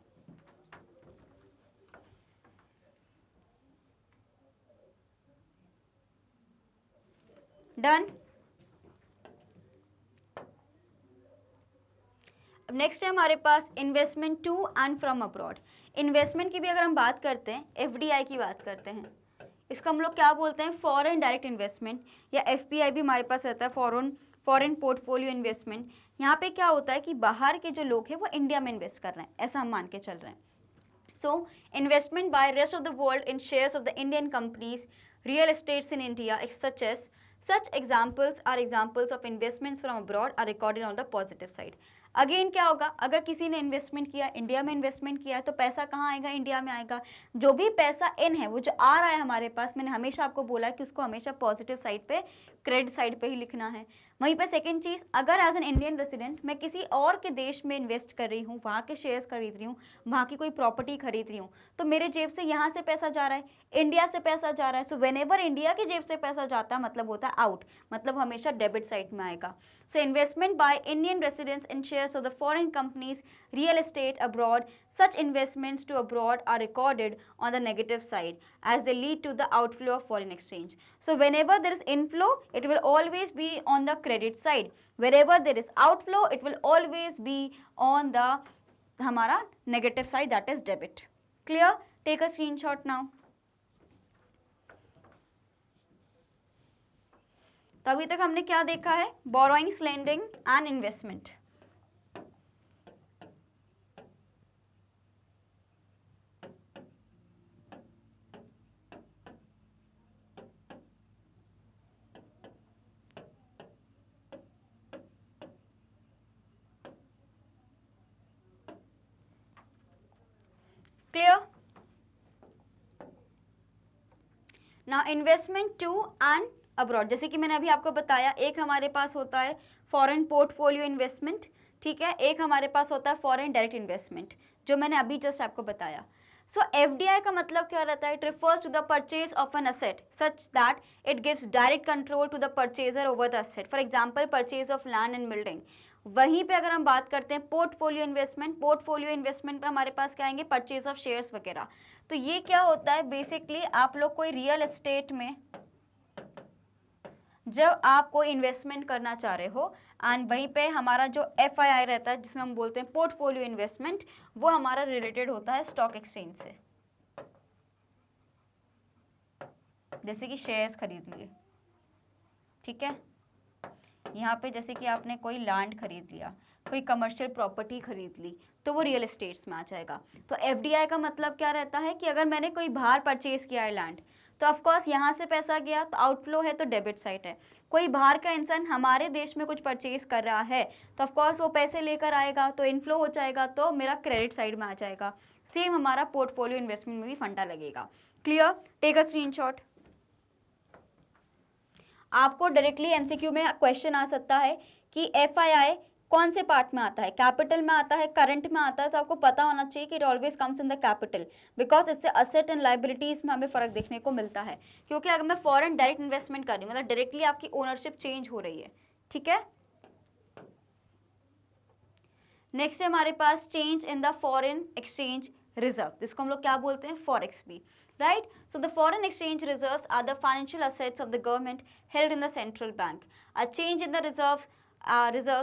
Done. अब नेक्स्ट है हमारे पास investment to and from abroad. Investment की भी अगर हम बात करते हैं, एफडीआई की बात करते हैं, इसको हम लोग क्या बोलते हैं? फॉरेन डायरेक्ट इन्वेस्टमेंट, या एफपीआई भी हमारे पास रहता है, फॉरेन पोर्टफोलियो इन्वेस्टमेंट। यहाँ पे क्या होता है कि बाहर के जो लोग हैं वो इंडिया में इन्वेस्ट कर रहे हैं, ऐसा हम मान के चल रहे हैं। So investment by rest of the world in shares of the Indian companies, real estates in India, such examples are examples of investments from abroad are recorded on the positive side. Again क्या होगा? अगर किसी ने investment किया, India में investment किया है, तो पैसा कहाँ आएगा? इंडिया में आएगा। जो भी पैसा इन है, वो जो आ रहा है हमारे पास, मैंने हमेशा आपको बोला है कि उसको हमेशा पॉजिटिव साइड पे, क्रेडिट साइड पे ही लिखना है। वहीं पे सेकंड चीज़, अगर एज एन इंडियन रेसिडेंट मैं किसी और के देश में इन्वेस्ट कर रही हूँ, वहाँ के शेयर्स खरीद रही हूँ, वहाँ की कोई प्रॉपर्टी खरीद रही हूँ, तो मेरे जेब से यहाँ से पैसा जा रहा है, इंडिया से पैसा जा रहा है। सो व्हेनेवर इंडिया की जेब से पैसा जाता है, मतलब होता है आउट, मतलब हमेशा डेबिट साइड में आएगा। So investment by Indian residents in share shares of the foreign companies real estate abroad, such investments to abroad are recorded on the negative side as they lead to the outflow of foreign exchange. So whenever there is inflow, it will always be on the credit side. Wherever there is outflow, it will always be on the हमारा negative side, that is debit. Clear? Take a screenshot now. तो अभी तक हमने क्या देखा है? Borrowings, lending and investment. Clear? Now investment to and abroad. जैसे कि मैंने अभी आपको बताया, एक हमारे पास होता है फॉरेन पोर्टफोलियो इन्वेस्टमेंट, ठीक है, एक हमारे पास होता है फॉरेन डायरेक्ट इन्वेस्टमेंट, जो मैंने अभी जस्ट आपको बताया. सो एफडीआई का मतलब क्या रहता है? It refers to the purchase of an asset such that it gives direct control to the purchaser over the asset. For example purchase of land and building. वहीं पे अगर हम बात करते हैं पोर्टफोलियो इन्वेस्टमेंट, पोर्टफोलियो इन्वेस्टमेंट पे हमारे पास क्या आएंगे? परचेज ऑफ शेयर्स वगैरह. तो ये क्या होता है? बेसिकली आप लोग कोई रियल एस्टेट में जब आप कोई इन्वेस्टमेंट करना चाह रहे हो एंड वहीं पे हमारा जो एफआईआई रहता है जिसमें हम बोलते हैं पोर्टफोलियो इन्वेस्टमेंट, वो हमारा रिलेटेड होता है स्टॉक एक्सचेंज से. जैसे कि शेयर्स खरीद लिए, ठीक है, यहाँ पे जैसे कि आपने कोई लैंड खरीद लिया, कोई कमर्शियल प्रॉपर्टी खरीद ली, तो वो रियल एस्टेट्स में आ जाएगा. तो एफडीआई का मतलब क्या रहता है कि अगर मैंने कोई बाहर परचेज किया है लैंड, तो ऑफकोर्स यहाँ से पैसा गया तो आउटफ्लो है, तो डेबिट साइड है. कोई बाहर का इंसान हमारे देश में कुछ परचेज कर रहा है तो ऑफकोर्स वो पैसे लेकर आएगा, तो इनफ्लो हो जाएगा, तो मेरा क्रेडिट साइड में आ जाएगा. सेम हमारा पोर्टफोलियो इन्वेस्टमेंट में भी फंडा लगेगा. क्लियर? Take a screenshot. आपको डायरेक्टली एमसीक्यू में क्वेश्चन आ सकता है कि एफआईआई कौन से पार्ट में आता है? कैपिटल में आता है, करंट में आता है? तो आपको पता होना चाहिए कि it always comes in the capital, because इससे असेट एंड लाइबिलिटीज में हमें फर्क देखने को मिलता है. क्योंकि अगर मैं फॉरेन डायरेक्ट इन्वेस्टमेंट कर रही हूँ, मतलब डायरेक्टली आपकी ओनरशिप चेंज हो रही है, ठीक है. नेक्स्ट है हमारे पास change in the foreign exchange reserve, जिसको हम लोग क्या बोलते हैं? फॉरेक्स भी, right? So the foreign exchange reserves are the financial assets of the government held in the central bank. A change in the reserves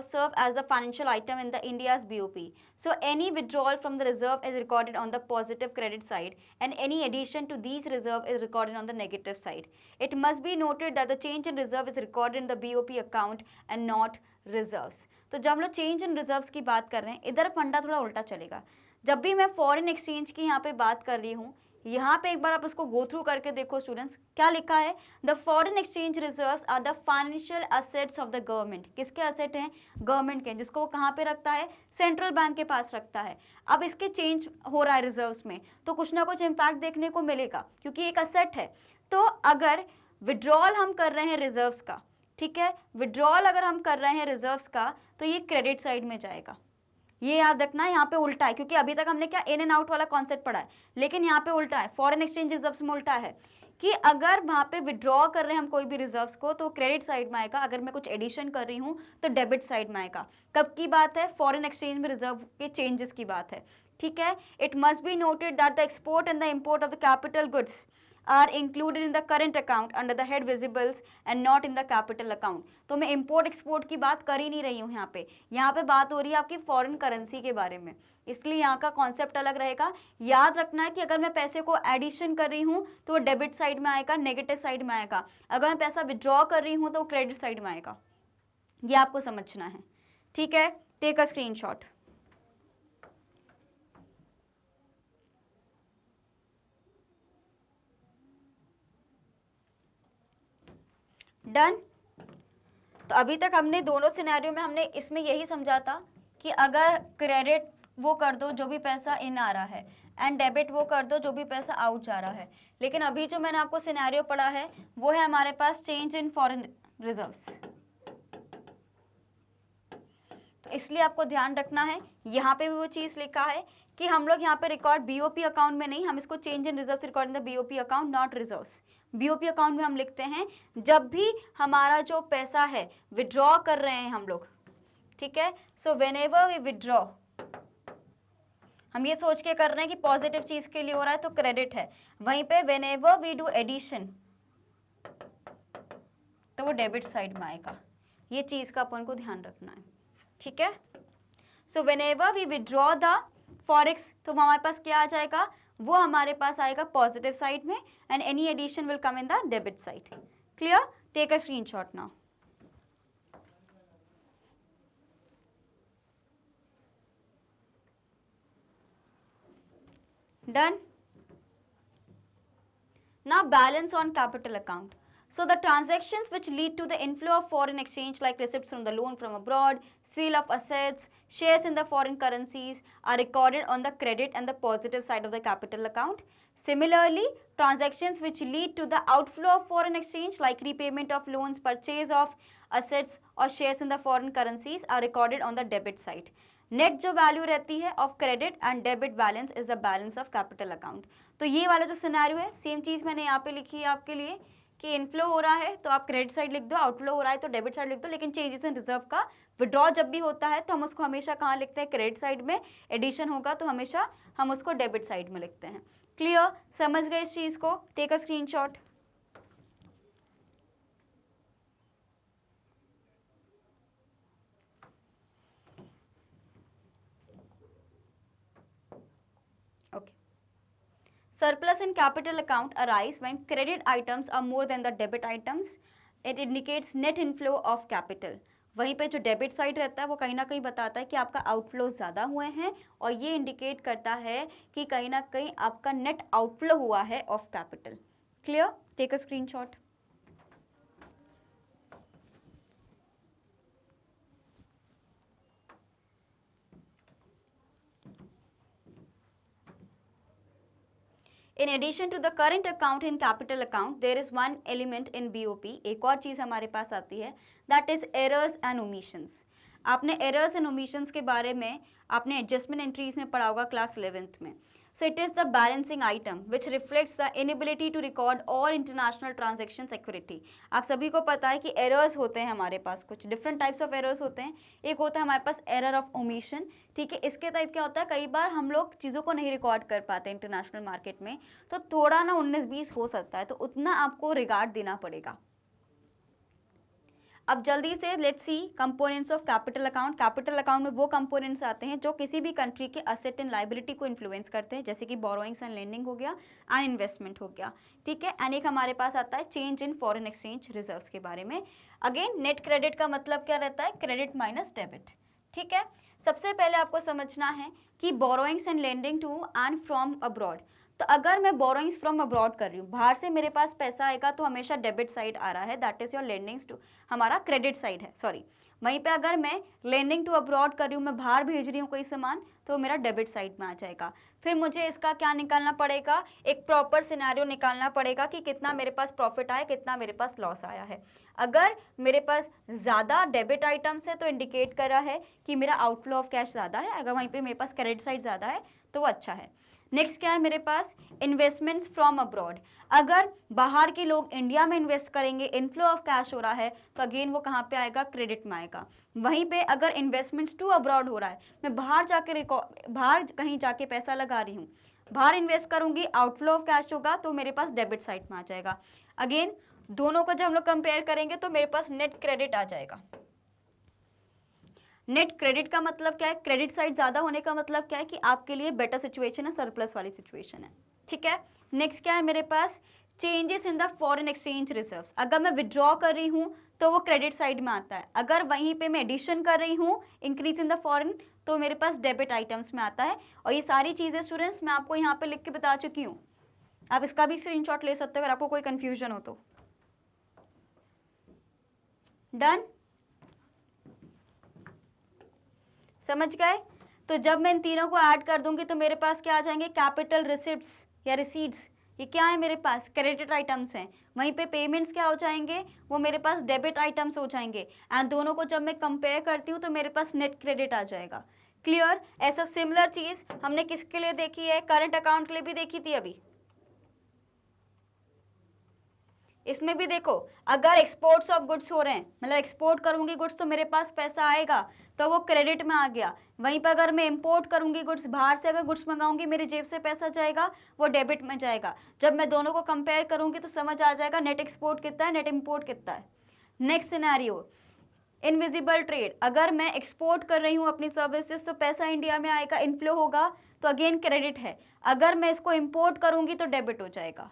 serve as the financial item in the India's BOP. So any withdrawal from the reserve is recorded on the positive credit side, and any addition to these reserve is recorded on the negative side. It must be noted that the change in reserve is recorded in the BOP account and not reserves. तो जब हम लोग change in reserves की बात कर रहे हैं, इधर फंडा थोड़ा उल्टा चलेगा. जब भी मैं फॉरेन एक्सचेंज की यहाँ पे बात कर रही हूँ, यहाँ पे एक बार आप उसको गो थ्रू करके देखो स्टूडेंट्स, क्या लिखा है? The foreign exchange reserves are the financial assets of the government. किसके असेट हैं? गवर्नमेंट के, जिसको वो कहाँ पे रखता है? सेंट्रल बैंक के पास रखता है. अब इसके चेंज हो रहा है रिजर्व्स में, तो कुछ ना कुछ इम्पैक्ट देखने को मिलेगा, क्योंकि एक असेट है. तो अगर विड्रॉल हम कर रहे हैं रिजर्व्स का, ठीक है, विड्रॉल अगर हम कर रहे हैं रिजर्व्स का, तो ये क्रेडिट साइड में जाएगा. ये याद रखना है, यहाँ पे उल्टा है, क्योंकि अभी तक हमने क्या इन एंड आउट वाला कॉन्सेप्ट पढ़ा है, लेकिन यहाँ पे उल्टा है. फॉरेन एक्सचेंज रिजर्व्स में उल्टा है कि अगर वहाँ पे विड्रॉ कर रहे हैं हम कोई भी रिजर्व्स को, तो क्रेडिट साइड में आएगा. अगर मैं कुछ एडिशन कर रही हूँ तो डेबिट साइड में आएगा. कब की बात है? फॉरेन एक्सचेंज में रिजर्व के चेंजेस की बात है, ठीक है. It must be noted that the export and the import of the capital goods are included in the current account under the head visibles and not in the capital account. तो मैं import export की बात कर ही नहीं रही हूँ यहाँ पे बात हो रही है आपकी फॉरेन करेंसी के बारे में, इसलिए यहाँ का कॉन्सेप्ट अलग रहेगा. याद रखना है कि अगर मैं पैसे को एडिशन कर रही हूँ तो वो डेबिट साइड में आएगा, नेगेटिव साइड में आएगा. अगर मैं पैसा विड्रॉ कर रही हूँ तो वो क्रेडिट साइड में आएगा. ये आपको समझना है, ठीक है. Take a screenshot. डन. तो अभी तक हमने दोनों सिनेरियो में हमने इसमें यही समझा था कि अगर क्रेडिट वो कर दो जो भी पैसा इन आ रहा है, एंड डेबिट वो कर दो जो भी पैसा आउट जा रहा है. लेकिन अभी जो मैंने आपको सिनेरियो पढ़ा है वो है हमारे पास चेंज इन फॉरेन रिजर्व्स. तो इसलिए आपको ध्यान रखना है, यहाँ पे भी वो चीज़ लिखा है कि हम लोग यहाँ पे रिकॉर्ड बीओपी अकाउंट में नहीं, हम इसको change in reserves record in the BOP account not reserves. BOP account में हम लिखते हैं जब भी हमारा जो पैसा है विड्रॉ कर रहे हैं हम लोग, ठीक है। सो व्हेनेवर वी विड्रॉ, हम ये सोच के कर रहे हैं कि पॉजिटिव चीज के लिए हो रहा है तो क्रेडिट है, वहीं पे व्हेनेवर वी डू एडिशन तो वो डेबिट साइड में आएगा। ये चीज का अपन को ध्यान रखना है, ठीक है। So whenever we withdraw the forex, तो हमारे पास क्या आ जाएगा, वो हमारे पास आएगा पॉजिटिव साइड में, and any addition will come in the debit side. Clear? Take a screenshot now. Done? Now balance on capital account. So the transactions which lead to the inflow of foreign exchange, like receipts from the loan from abroad, sale of assets, shares in the foreign currencies, are recorded on the credit and the positive side of the capital account. Similarly, transactions which lead to the outflow of foreign exchange, like repayment of loans, purchase of assets or shares in the foreign currencies, are recorded on the debit side. Net जो value रहती है of credit and debit balance is the balance of capital account. तो ये वाला जो scenario है, same चीज मैंने यहाँ पे लिखी है आपके लिए कि इनफ्लो हो रहा है तो आप क्रेडिट साइड लिख दो, आउटफ्लो हो रहा है तो डेबिट साइड लिख दो, लेकिन चेंजेस इन रिजर्व का विड्रॉ जब भी होता है तो हम उसको हमेशा कहाँ लिखते हैं, क्रेडिट साइड में। एडिशन होगा तो हमेशा हम उसको डेबिट साइड में लिखते हैं। क्लियर? समझ गए इस चीज को? Take a screenshot. Surplus in capital account arise when credit items are more than the debit items. It indicates net inflow of capital. वहीं पे जो डेबिट साइड रहता है वो कहीं ना कहीं बताता है कि आपका आउटफ्लो ज़्यादा हुए हैं, और ये इंडिकेट करता है कि कहीं ना कहीं आपका नेट आउटफ्लो हुआ है of capital. Clear? Take a screenshot. In addition to the current account in capital account, there is one element in BOP. एक और चीज़ हमारे पास आती है, that is errors and omissions. आपने errors and omissions के बारे में आपने adjustment entries में पढ़ा होगा क्लास 11th में। So it is the balancing item which reflects the inability to record all international transaction security. आप सभी को पता है कि errors होते हैं हमारे पास, कुछ different types of errors होते हैं। एक होता है हमारे पास error of omission, ठीक है। इसके तहत क्या होता है, कई बार हम लोग चीज़ों को नहीं रिकॉर्ड कर पाते इंटरनेशनल मार्केट में, तो थोड़ा ना 19-20 हो सकता है, तो उतना आपको रिगार्ड देना पड़ेगा। अब जल्दी से let's see components of capital account. Capital account में वो कंपोनेंट्स आते हैं जो किसी भी कंट्री के असेट एंड लाइबिलिटी को इन्फ्लुएंस करते हैं, जैसे कि बोरोइंग्स एंड लेंडिंग हो गया एंड इन्वेस्टमेंट हो गया, ठीक है। एंड एक हमारे पास आता है change in foreign exchange reserves के बारे में। अगेन नेट क्रेडिट का मतलब क्या रहता है, क्रेडिट माइनस डेबिट, ठीक है। सबसे पहले आपको समझना है कि borrowings and lending to and from abroad, तो अगर मैं बोरोइंग्स फ्रॉम अब्रॉड कर रही हूँ, बाहर से मेरे पास पैसा आएगा तो हमेशा डेबिट साइड आ रहा है, दैट इज योर लेंडिंग्स टू, हमारा क्रेडिट साइड है, सॉरी। वहीं पे अगर मैं लेंडिंग टू अब्रॉड कर रही हूँ, मैं बाहर भेज रही हूँ कोई सामान, तो मेरा डेबिट साइड में आ जाएगा। फिर मुझे इसका क्या निकालना पड़ेगा, एक प्रॉपर सिनेरियो निकालना पड़ेगा कि कितना मेरे पास प्रॉफिट आया, कितना मेरे पास लॉस आया है। अगर मेरे पास ज़्यादा डेबिट आइटम्स है तो इंडिकेट कर रहा है कि मेरा आउटफ्लो ऑफ कैश ज़्यादा है, अगर वहीं पे मेरे पास क्रेडिट साइड ज़्यादा है तो वो अच्छा है। नेक्स्ट क्या है मेरे पास, इन्वेस्टमेंट्स फ्रॉम अब्रॉड। अगर बाहर के लोग इंडिया में इन्वेस्ट करेंगे, इनफ्लो ऑफ कैश हो रहा है, तो अगेन वो कहाँ पे आएगा, क्रेडिट में आएगा। वहीं पे अगर इन्वेस्टमेंट्स टू अब्रॉड हो रहा है, मैं बाहर कहीं जाके पैसा लगा रही हूँ, बाहर इन्वेस्ट करूंगी, आउटफ्लो ऑफ कैश होगा तो मेरे पास डेबिट साइड में आ जाएगा। अगेन दोनों को जब हम लोग कंपेयर करेंगे तो मेरे पास नेट क्रेडिट आ जाएगा। नेट क्रेडिट का मतलब क्या है, क्रेडिट साइड ज्यादा होने का मतलब क्या है कि आपके लिए बेटर सिचुएशन है, सरप्लस वाली सिचुएशन है, ठीक है। नेक्स्ट क्या है मेरे पास, changes in the foreign exchange reserves. अगर मैं विड्रॉ कर रही हूँ तो वो क्रेडिट साइड में आता है, अगर वहीं पे मैं एडिशन कर रही हूँ, इंक्रीज इन द फॉरेन, तो मेरे पास डेबिट आइटम्स में आता है। और ये सारी चीजें स्टूडेंट्स मैं आपको यहाँ पे लिख के बता चुकी हूँ, आप इसका भी स्क्रीनशॉट ले सकते हो अगर आपको कोई कंफ्यूजन हो तो। डन, समझ गए? तो जब मैं इन तीनों को ऐड कर दूंगी तो मेरे पास क्या आ जाएंगे, कैपिटल रिसिप्ट्स या रिसीट्स, ये क्या है मेरे पास, क्रेडिट आइटम्स हैं। वहीं पे पेमेंट्स क्या हो जाएंगे, वो मेरे पास डेबिट आइटम्स हो जाएंगे। एंड दोनों को जब मैं कंपेयर करती हूँ तो मेरे पास नेट क्रेडिट आ जाएगा। क्लियर? ऐसा सिमिलर चीज हमने किसके लिए देखी है, करंट अकाउंट के लिए भी देखी थी अभी। इसमें भी देखो, अगर एक्सपोर्ट्स ऑफ गुड्स हो रहे हैं, मतलब एक्सपोर्ट करूंगी गुड्स तो मेरे पास पैसा आएगा, तो वो क्रेडिट में आ गया। वहीं पर अगर मैं इंपोर्ट करूंगी गुड्स, बाहर से अगर गुड्स मंगाऊंगी, मेरी जेब से पैसा जाएगा, वो डेबिट में जाएगा। जब मैं दोनों को कंपेयर करूंगी तो समझ आ जाएगा नेट एक्सपोर्ट कितना है, नेट इंपोर्ट कितना है। Next scenario, invisible trade. अगर मैं एक्सपोर्ट कर रही हूँ अपनी सर्विसेज तो पैसा इंडिया में आएगा, इनफ्लो होगा, तो अगेन क्रेडिट है। अगर मैं इसको इंपोर्ट करूंगी तो डेबिट हो जाएगा।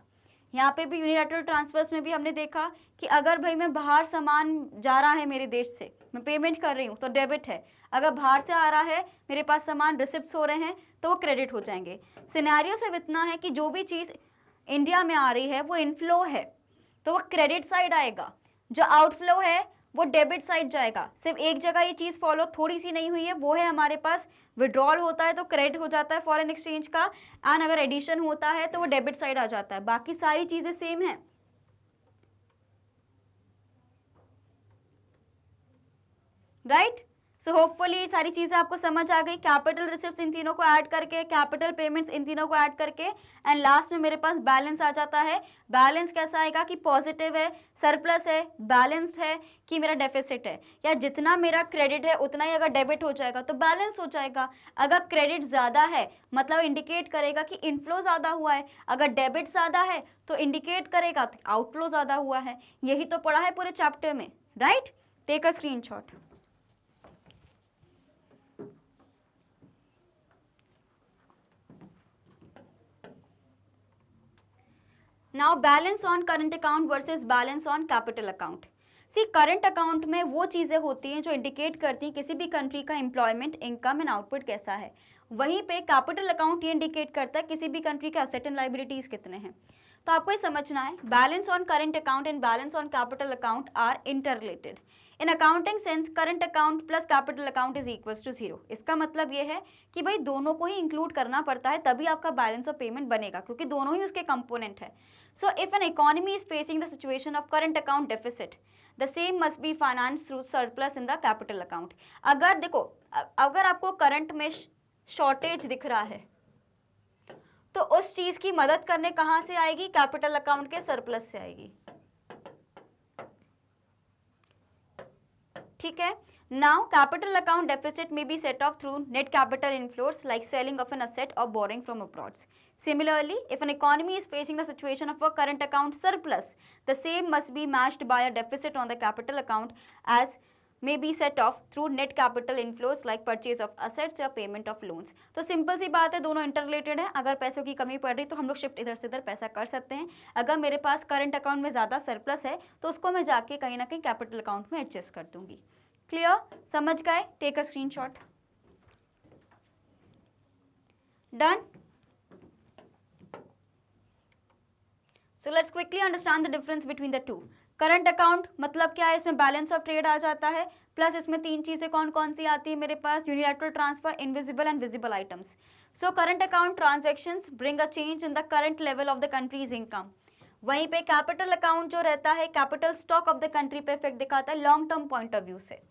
यहाँ पे भी यूनिलैटरल ट्रांसफर्स में भी हमने देखा कि अगर भाई मैं बाहर सामान जा रहा है मेरे देश से, मैं पेमेंट कर रही हूँ तो डेबिट है। अगर बाहर से आ रहा है, मेरे पास सामान रिसिप्ट्स हो रहे हैं, तो वो क्रेडिट हो जाएंगे। सिनेरियो सिर्फ इतना है कि जो भी चीज़ इंडिया में आ रही है वो इनफ्लो है, तो वो क्रेडिट साइड आएगा। जो आउटफ्लो है वो डेबिट साइड जाएगा। सिर्फ एक जगह ये चीज़ फॉलो थोड़ी सी नहीं हुई है, वो है हमारे पास विड्रॉल होता है तो क्रेडिट हो जाता है फॉरेन एक्सचेंज का, एंड अगर एडिशन होता है तो वो डेबिट साइड आ जाता है। बाकी सारी चीज़ें सेम है, राइट। सो होपफुली ये सारी चीज़ें आपको समझ आ गई। कैपिटल रिसिप्ट्स इन तीनों को ऐड करके, कैपिटल पेमेंट्स इन तीनों को ऐड करके, एंड लास्ट में मेरे पास बैलेंस आ जाता है। बैलेंस कैसा आएगा कि पॉजिटिव है, सरप्लस है, बैलेंस्ड है, कि मेरा डेफिसिट है, या जितना मेरा क्रेडिट है उतना ही अगर डेबिट हो जाएगा तो बैलेंस हो जाएगा। अगर क्रेडिट ज़्यादा है मतलब इंडिकेट करेगा कि इनफ्लो ज़्यादा हुआ है, अगर डेबिट ज़्यादा है तो इंडिकेट करेगा कि आउटफ्लो ज़्यादा हुआ है। यही तो पढ़ा है पूरे चैप्टर में, right. Take a screenshot. Now balance on current account versus balance on capital account. See current account में वो चीज़ें होती हैं जो इंडिकेट करती हैं किसी भी कंट्री का एम्प्लॉयमेंट, इनकम एंड आउटपुट कैसा है। वहीं पे कैपिटल अकाउंट ये इंडिकेट करता है किसी भी कंट्री के असेट एंड लाइबिलिटीज कितने हैं। तो आपको ये समझना है, balance on current account and balance on capital account are interrelated. In accounting sense current account plus capital account is equals to 0। इसका मतलब ये है कि भाई दोनों को ही इंक्लूड करना पड़ता है, तभी आपका बैलेंस ऑफ पेमेंट बनेगा, क्योंकि दोनों ही उसके कंपोनेंट है। So if an economy is facing the situation of current account deficit, the same must be finance through surplus in the capital account. अगर देखो, अगर आपको करंट में शॉर्टेज दिख रहा है तो उस चीज की मदद करने कहां से आएगी, कैपिटल अकाउंट के सरप्लस से आएगी, ठीक है। Now capital account deficit may be set off through net capital inflows like selling of an asset or borrowing from abroad. Similarly, if an economy is facing the situation of a current account surplus, the same must be matched by a deficit on the capital account as may be set off through net capital inflows like purchase of assets या payment of loans. तो simple सी बात है, दोनों interrelated है। अगर पैसों की कमी पड़ रही तो हम लोग शिफ्ट इधर से इधर पैसा कर सकते हैं। अगर मेरे पास करंट अकाउंट में ज़्यादा सरप्लस है तो उसको मैं जाके कहीं ना कहीं कैपिटल अकाउंट में एडजस्ट कर दूंगी। क्लियर, समझ गए? Take a screenshot. Done. So let's quickly understand the difference between the two. Current account मतलब क्या है, इसमें बैलेंस ऑफ ट्रेड आ जाता है, प्लस इसमें तीन चीजें कौन कौन सी आती है मेरे पास, unilateral transfer, invisible and visible items. So current account transactions bring a change in the current level of the country's income. वहीं पे कैपिटल अकाउंट जो रहता है, capital stock of the country पे इफेक्ट दिखाता है long term point of view से।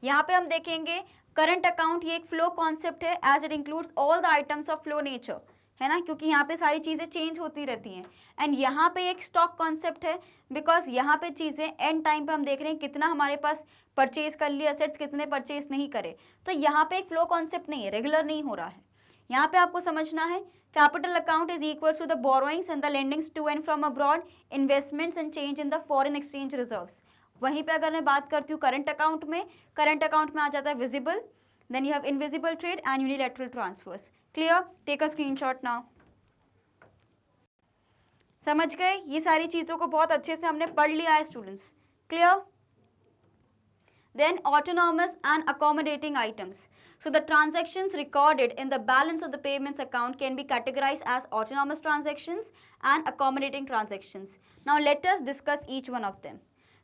यहाँ पे हम देखेंगे करंट अकाउंट ये एक फ्लो कॉन्सेप्ट है, as it includes all the items of flow nature, है ना, क्योंकि यहाँ पे सारी चीज़ें चेंज होती रहती हैं। एंड यहाँ पे एक स्टॉक कॉन्सेप्ट है, बिकॉज यहाँ पे चीज़ें एंड टाइम पे हम देख रहे हैं कितना हमारे पास परचेज कर लिया असेट्स, कितने परचेज नहीं करे। तो यहाँ पे एक फ्लो कॉन्सेप्ट नहीं है, रेगुलर नहीं हो रहा है। यहाँ पे आपको समझना है capital account is equals to the borrowings and the lendings to and from abroad, investments and change in the foreign exchange reserves. वहीं पे अगर मैं बात करती हूँ करंट अकाउंट में आ जाता है visible, then you have invisible trade and unilateral transfers. Clear, take a screenshot now. समझ गए? ये सारी चीज़ों को बहुत अच्छे से हमने पढ़ लिया है students. Clear? Then autonomous and accommodating items. So the transactions recorded in the balance of the payments account can be categorized as autonomous transactions and accommodating transactions. Now let us discuss each one of them.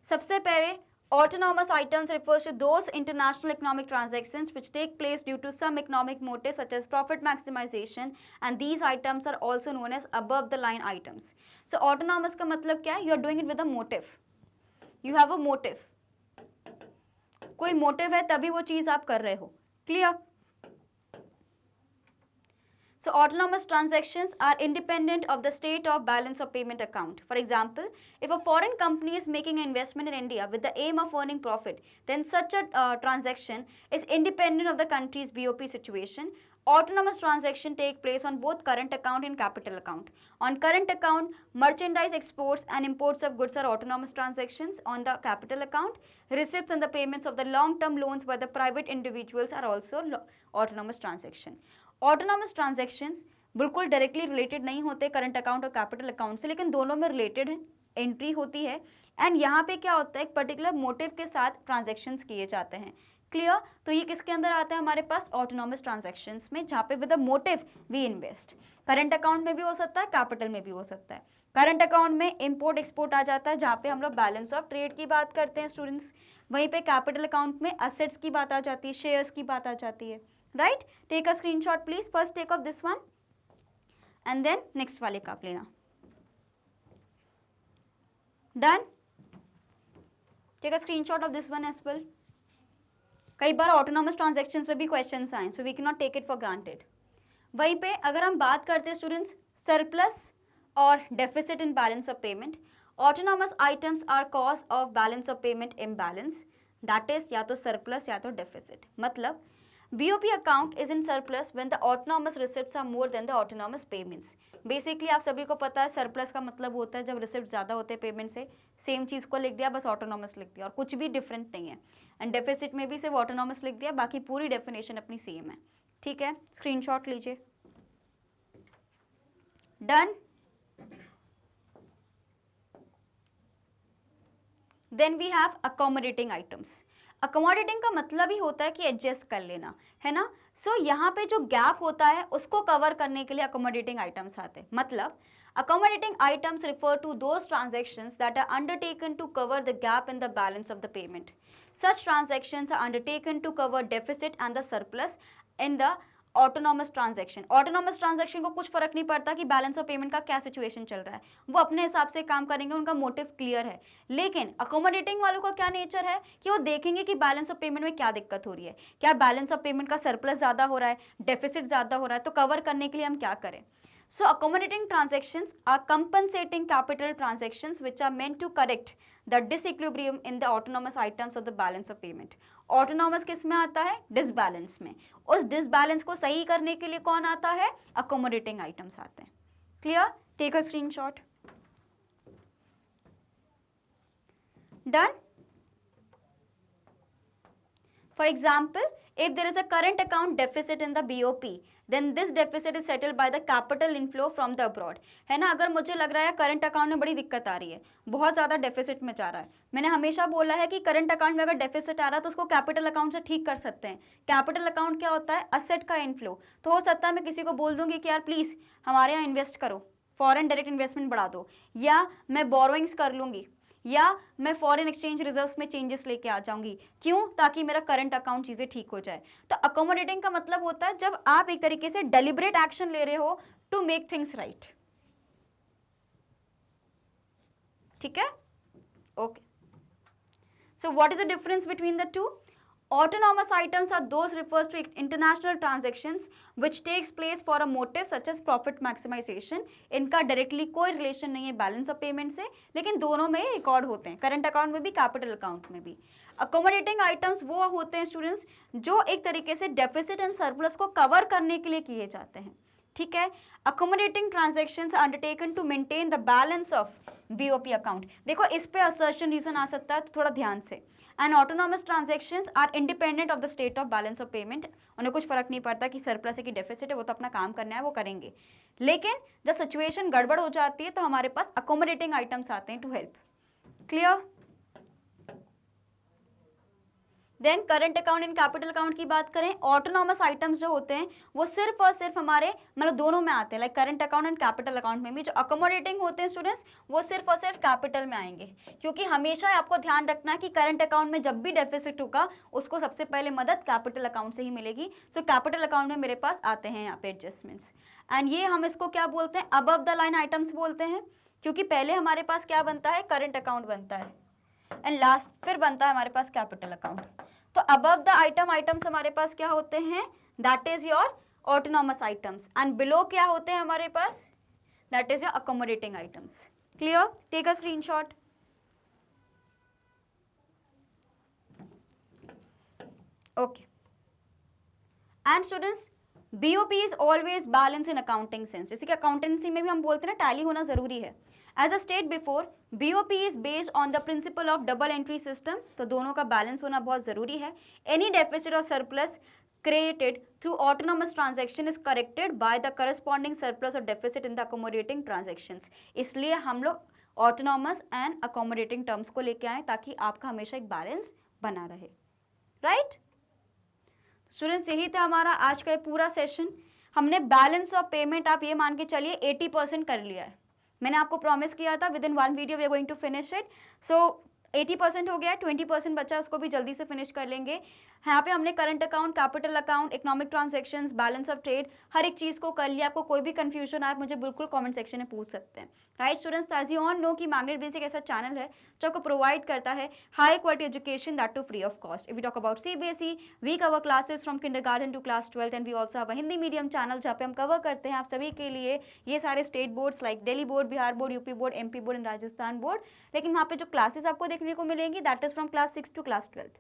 सबसे पहले autonomous items refers to those international economic transactions which take place due to some economic motive such as profit maximization, and these items are also known as above the line items. So autonomous का मतलब क्या है? You are doing it with a motive. You have a motive. कोई motive है तभी वो चीज आप कर रहे हो। Clear? So autonomous transactions are independent of the state of balance of payment account. For example, if a foreign company is making an investment in India with the aim of earning profit, then such a transaction is independent of the country's BOP situation. Autonomous transaction take place on both current account and capital account. On current account, merchandise exports and imports of goods are autonomous transactions. On the capital account, receipts and the payments of the long-term loans by the private individuals are also autonomous transaction. Autonomous transactions बिल्कुल directly related नहीं होते current account और capital account से, लेकिन दोनों में related है, entry होती है एंड यहाँ पे क्या होता है, एक पर्टिकुलर मोटिव के साथ ट्रांजैक्शंस किए जाते हैं. क्लियर? तो ये किसके अंदर आता है हमारे पास, ऑटोनॉमस ट्रांजैक्शंस में, जहाँ पे with a motive we invest. Current account में भी हो सकता है, कैपिटल में भी हो सकता है. करंट अकाउंट में इंपोर्ट एक्सपोर्ट आ जाता है, जहाँ पे हम लोग बैलेंस ऑफ ट्रेड की बात करते हैं स्टूडेंट्स. वहीं पे कैपिटल अकाउंट में असेट्स की बात आ जाती है, शेयर्स की बात आ जाती है. Right? Take a screenshot please. First take off this one and then next वाले का आप लेना. Done? Take a screenshot of this one as well. कई बार ऑटोनॉमस ट्रांजैक्शंस पे भी क्वेश्चंस आए, so we can not take it for granted. वहीं पे अगर हम बात करते हैं स्टूडेंट्स सरप्लस और deficit in balance of payment, autonomous items are cause of balance of payment imbalance, that is या तो सरप्लस या तो डेफिसिट. मतलब BOP account is in surplus when the autonomous receipts are more than the autonomous payments. Basically आप सभी को पता है सरप्लस का मतलब होता है जब रिसिप्ट ज़्यादा होते हैं पेमेंट से. सेम चीज़ को लिख दिया, बस ऑटोनॉमस लिख दिया और कुछ भी डिफरेंट नहीं है. एंड डेफिसिट में भी सिर्फ ऑटोनॉमस लिख दिया, बाकी पूरी डेफिनेशन अपनी सेम है. ठीक है, स्क्रीनशॉट लीजिए. Done? Then we have accommodating items. Accommodating का मतलब ही होता है कि एडजस्ट कर लेना, है ना. सो यहाँ पे जो गैप होता है उसको कवर करने के लिए अकोमोडेटिंग आइटम्स आते हैं. मतलब accommodating items refer to those transactions that are undertaken to cover the gap in the balance of the payment. Such transactions are undertaken to cover deficit and the surplus in the autonomous transaction. Autonomous transaction को कुछ फर्क नहीं पड़ता कि balance of payment का क्या situation चल रहा है, वो अपने हिसाब से काम करेंगे, उनका मोटिव क्लियर है. लेकिन अकोमोडेटिंग वालों का क्या नेचर है कि वो देखेंगे कि बैलेंस ऑफ पेमेंट में क्या दिक्कत हो रही है, क्या बैलेंस ऑफ पेमेंट का सरप्लस ज़्यादा हो रहा है, डेफिसिट ज़्यादा हो रहा है, तो कवर करने के लिए हम क्या करें. So accommodating transactions are compensating capital transactions which are meant to correct the disequilibrium in the autonomous items of the balance of payment. Autonomous किस में आता है, डिसबैलेंस में. उस डिसबैलेंस को सही करने के लिए कौन आता है, accommodating items आते हैं. Clear? Take a screenshot. Done? For example, if there is a current account deficit in the BOP, then this deficit is settled by the capital inflow from the abroad. है ना, अगर मुझे लग रहा है current account में बड़ी दिक्कत आ रही है, बहुत ज़्यादा डेफिसिट में जा रहा है, मैंने हमेशा बोला है कि करंट अकाउंट में अगर डेफिसिट आ रहा है तो उसको कैपिटल अकाउंट से ठीक कर सकते हैं. कैपिटल अकाउंट क्या होता है, असेट का इनफ्लो. तो हो सकता है मैं किसी को बोल दूंगी कि यार प्लीज़ हमारे यहाँ इन्वेस्ट करो, फॉरेन डायरेक्ट इन्वेस्टमेंट बढ़ा दो, या मैं बोरोइंग्स कर लूँगी, या मैं फॉरेन एक्सचेंज रिजर्व्स में चेंजेस लेके आ जाऊंगी. क्यों? ताकि मेरा करंट अकाउंट चीज़ें ठीक हो जाए. तो अकोमोडेटिंग का मतलब होता है जब आप एक तरीके से डेलिब्रेट एक्शन ले रहे हो टू मेक थिंग्स राइट. ठीक है, okay. So what is the difference between the to? Autonomous items are those refers to international transactions which takes place for a motive such as profit maximization. इनका directly कोई relation नहीं है balance of payment से, लेकिन दोनों में record होते हैं, करंट अकाउंट में भी कैपिटल अकाउंट में भी. अकोमोडेटिंग आइटम्स वो होते हैं स्टूडेंट्स जो एक तरीके से डेफिसिट एंड सरप्लस को कवर करने के लिए किए जाते हैं. ठीक है, accommodating transactions undertaken to maintain the balance of BOP account. देखो इस पे असर्शन रीजन आ सकता है, तो थोड़ा ध्यान से. And autonomous transactions are independent of the state of balance of payment. उन्हें कुछ फर्क नहीं पड़ता कि सरप्लस है कि डेफिसिट है, वो तो अपना काम करना है, वो करेंगे. लेकिन जब सिचुएशन गड़बड़ हो जाती है तो हमारे पास अकोमोडेटिंग आइटम्स आते हैं to help. Clear? Then current account and capital account की बात करें, ऑटोनॉमस आइटम्स जो होते हैं वो सिर्फ और सिर्फ हमारे मतलब दोनों में आते हैं, like current account and capital account में भी. जो अकोमोडेटिंग होते हैं स्टूडेंट्स वो सिर्फ और सिर्फ कैपिटल में आएंगे, क्योंकि हमेशा आपको ध्यान रखना है कि करंट अकाउंट में जब भी डेफिसिट होगा उसको सबसे पहले मदद कैपिटल अकाउंट से ही मिलेगी. सो कैपिटल अकाउंट में मेरे पास आते हैं यहाँ पे एडजस्टमेंट्स. एंड ये हम इसको क्या बोलते हैं, अबव द लाइन आइटम्स बोलते हैं, क्योंकि पहले हमारे पास क्या बनता है, करंट अकाउंट बनता है, एंड लास्ट फिर बनता है हमारे पास कैपिटल अकाउंट. तो अबव द आइटम्स हमारे पास क्या होते हैं, that is your autonomous items, and below क्या होते हैं हमारे पास, that is your accommodating items. Clear? Take a screenshot. Okay. And students, BOP is always balance in accounting sense. जैसे कि अकाउंटेंसी में भी हम बोलते हैं ना, टैली होना जरूरी है. As a state before, BOP is based on the principle of double entry system. तो दोनों का बैलेंस होना बहुत जरूरी है. एनी डेफिसिट और surplus created through autonomous transaction is corrected by the corresponding surplus or deficit in the accommodating transactions. इसलिए हम लोग autonomous and accommodating terms को लेके आए ताकि आपका हमेशा एक बैलेंस बना रहे. राइट स्टूडेंट्स, यही था हमारा आज का पूरा सेशन. हमने बैलेंस ऑफ पेमेंट आप ये मान के चलिए 80% कर लिया है. मैंने आपको प्रॉमिस किया था within 1 video we are going to finish it. So 80% हो गया, 20% बचा, उसको भी जल्दी से फिनिश कर लेंगे. यहाँ पे हमने current account, capital account, economic transactions, balance of trade, हर एक चीज़ को कर लिया. आपको कोई भी कंफ्यूजन आए मुझे बिल्कुल कमेंट सेक्शन में पूछ सकते हैं. Right students, as you all know कि मैग्नेट बेस एक ऐसा चैनल है जो आपको प्रोवाइड करता है high quality education, that to free of cost. If we talk about CBSE, we cover classes from kindergarten to class 12th, and we also have a Hindi medium channel जहाँ पे हम कवर करते हैं आप सभी के लिए ये सारे state boards like Delhi board, Bihar board, UP board, MP board and Rajasthan board. लेकिन वहाँ पे जो क्लासेस आपको देखने को मिलेंगी that is from class 6 to class 12th.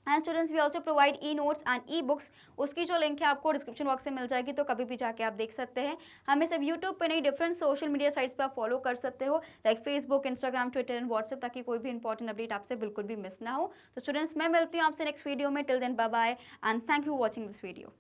And students, we also provide E-notes and E-books. उसकी जो लिंक है आपको डिस्क्रिप्शन बॉक्स से मिल जाएगी, तो कभी भी जाके आप देख सकते हैं. हमें सिर्फ यूट्यूब पे नहीं, डिफरेंट सोशल मीडिया साइट्स पे आप फॉलो कर सकते हो like Facebook, Instagram, Twitter and WhatsApp, ताकि कोई भी इंपॉर्टेंट अपडेट आपसे बिल्कुल भी मिस ना हो. तो स्टूडेंट्स, मैं मिलती हूँ आपसे नेक्स्ट वीडियो में. Till then bye bye and thank you for watching this video.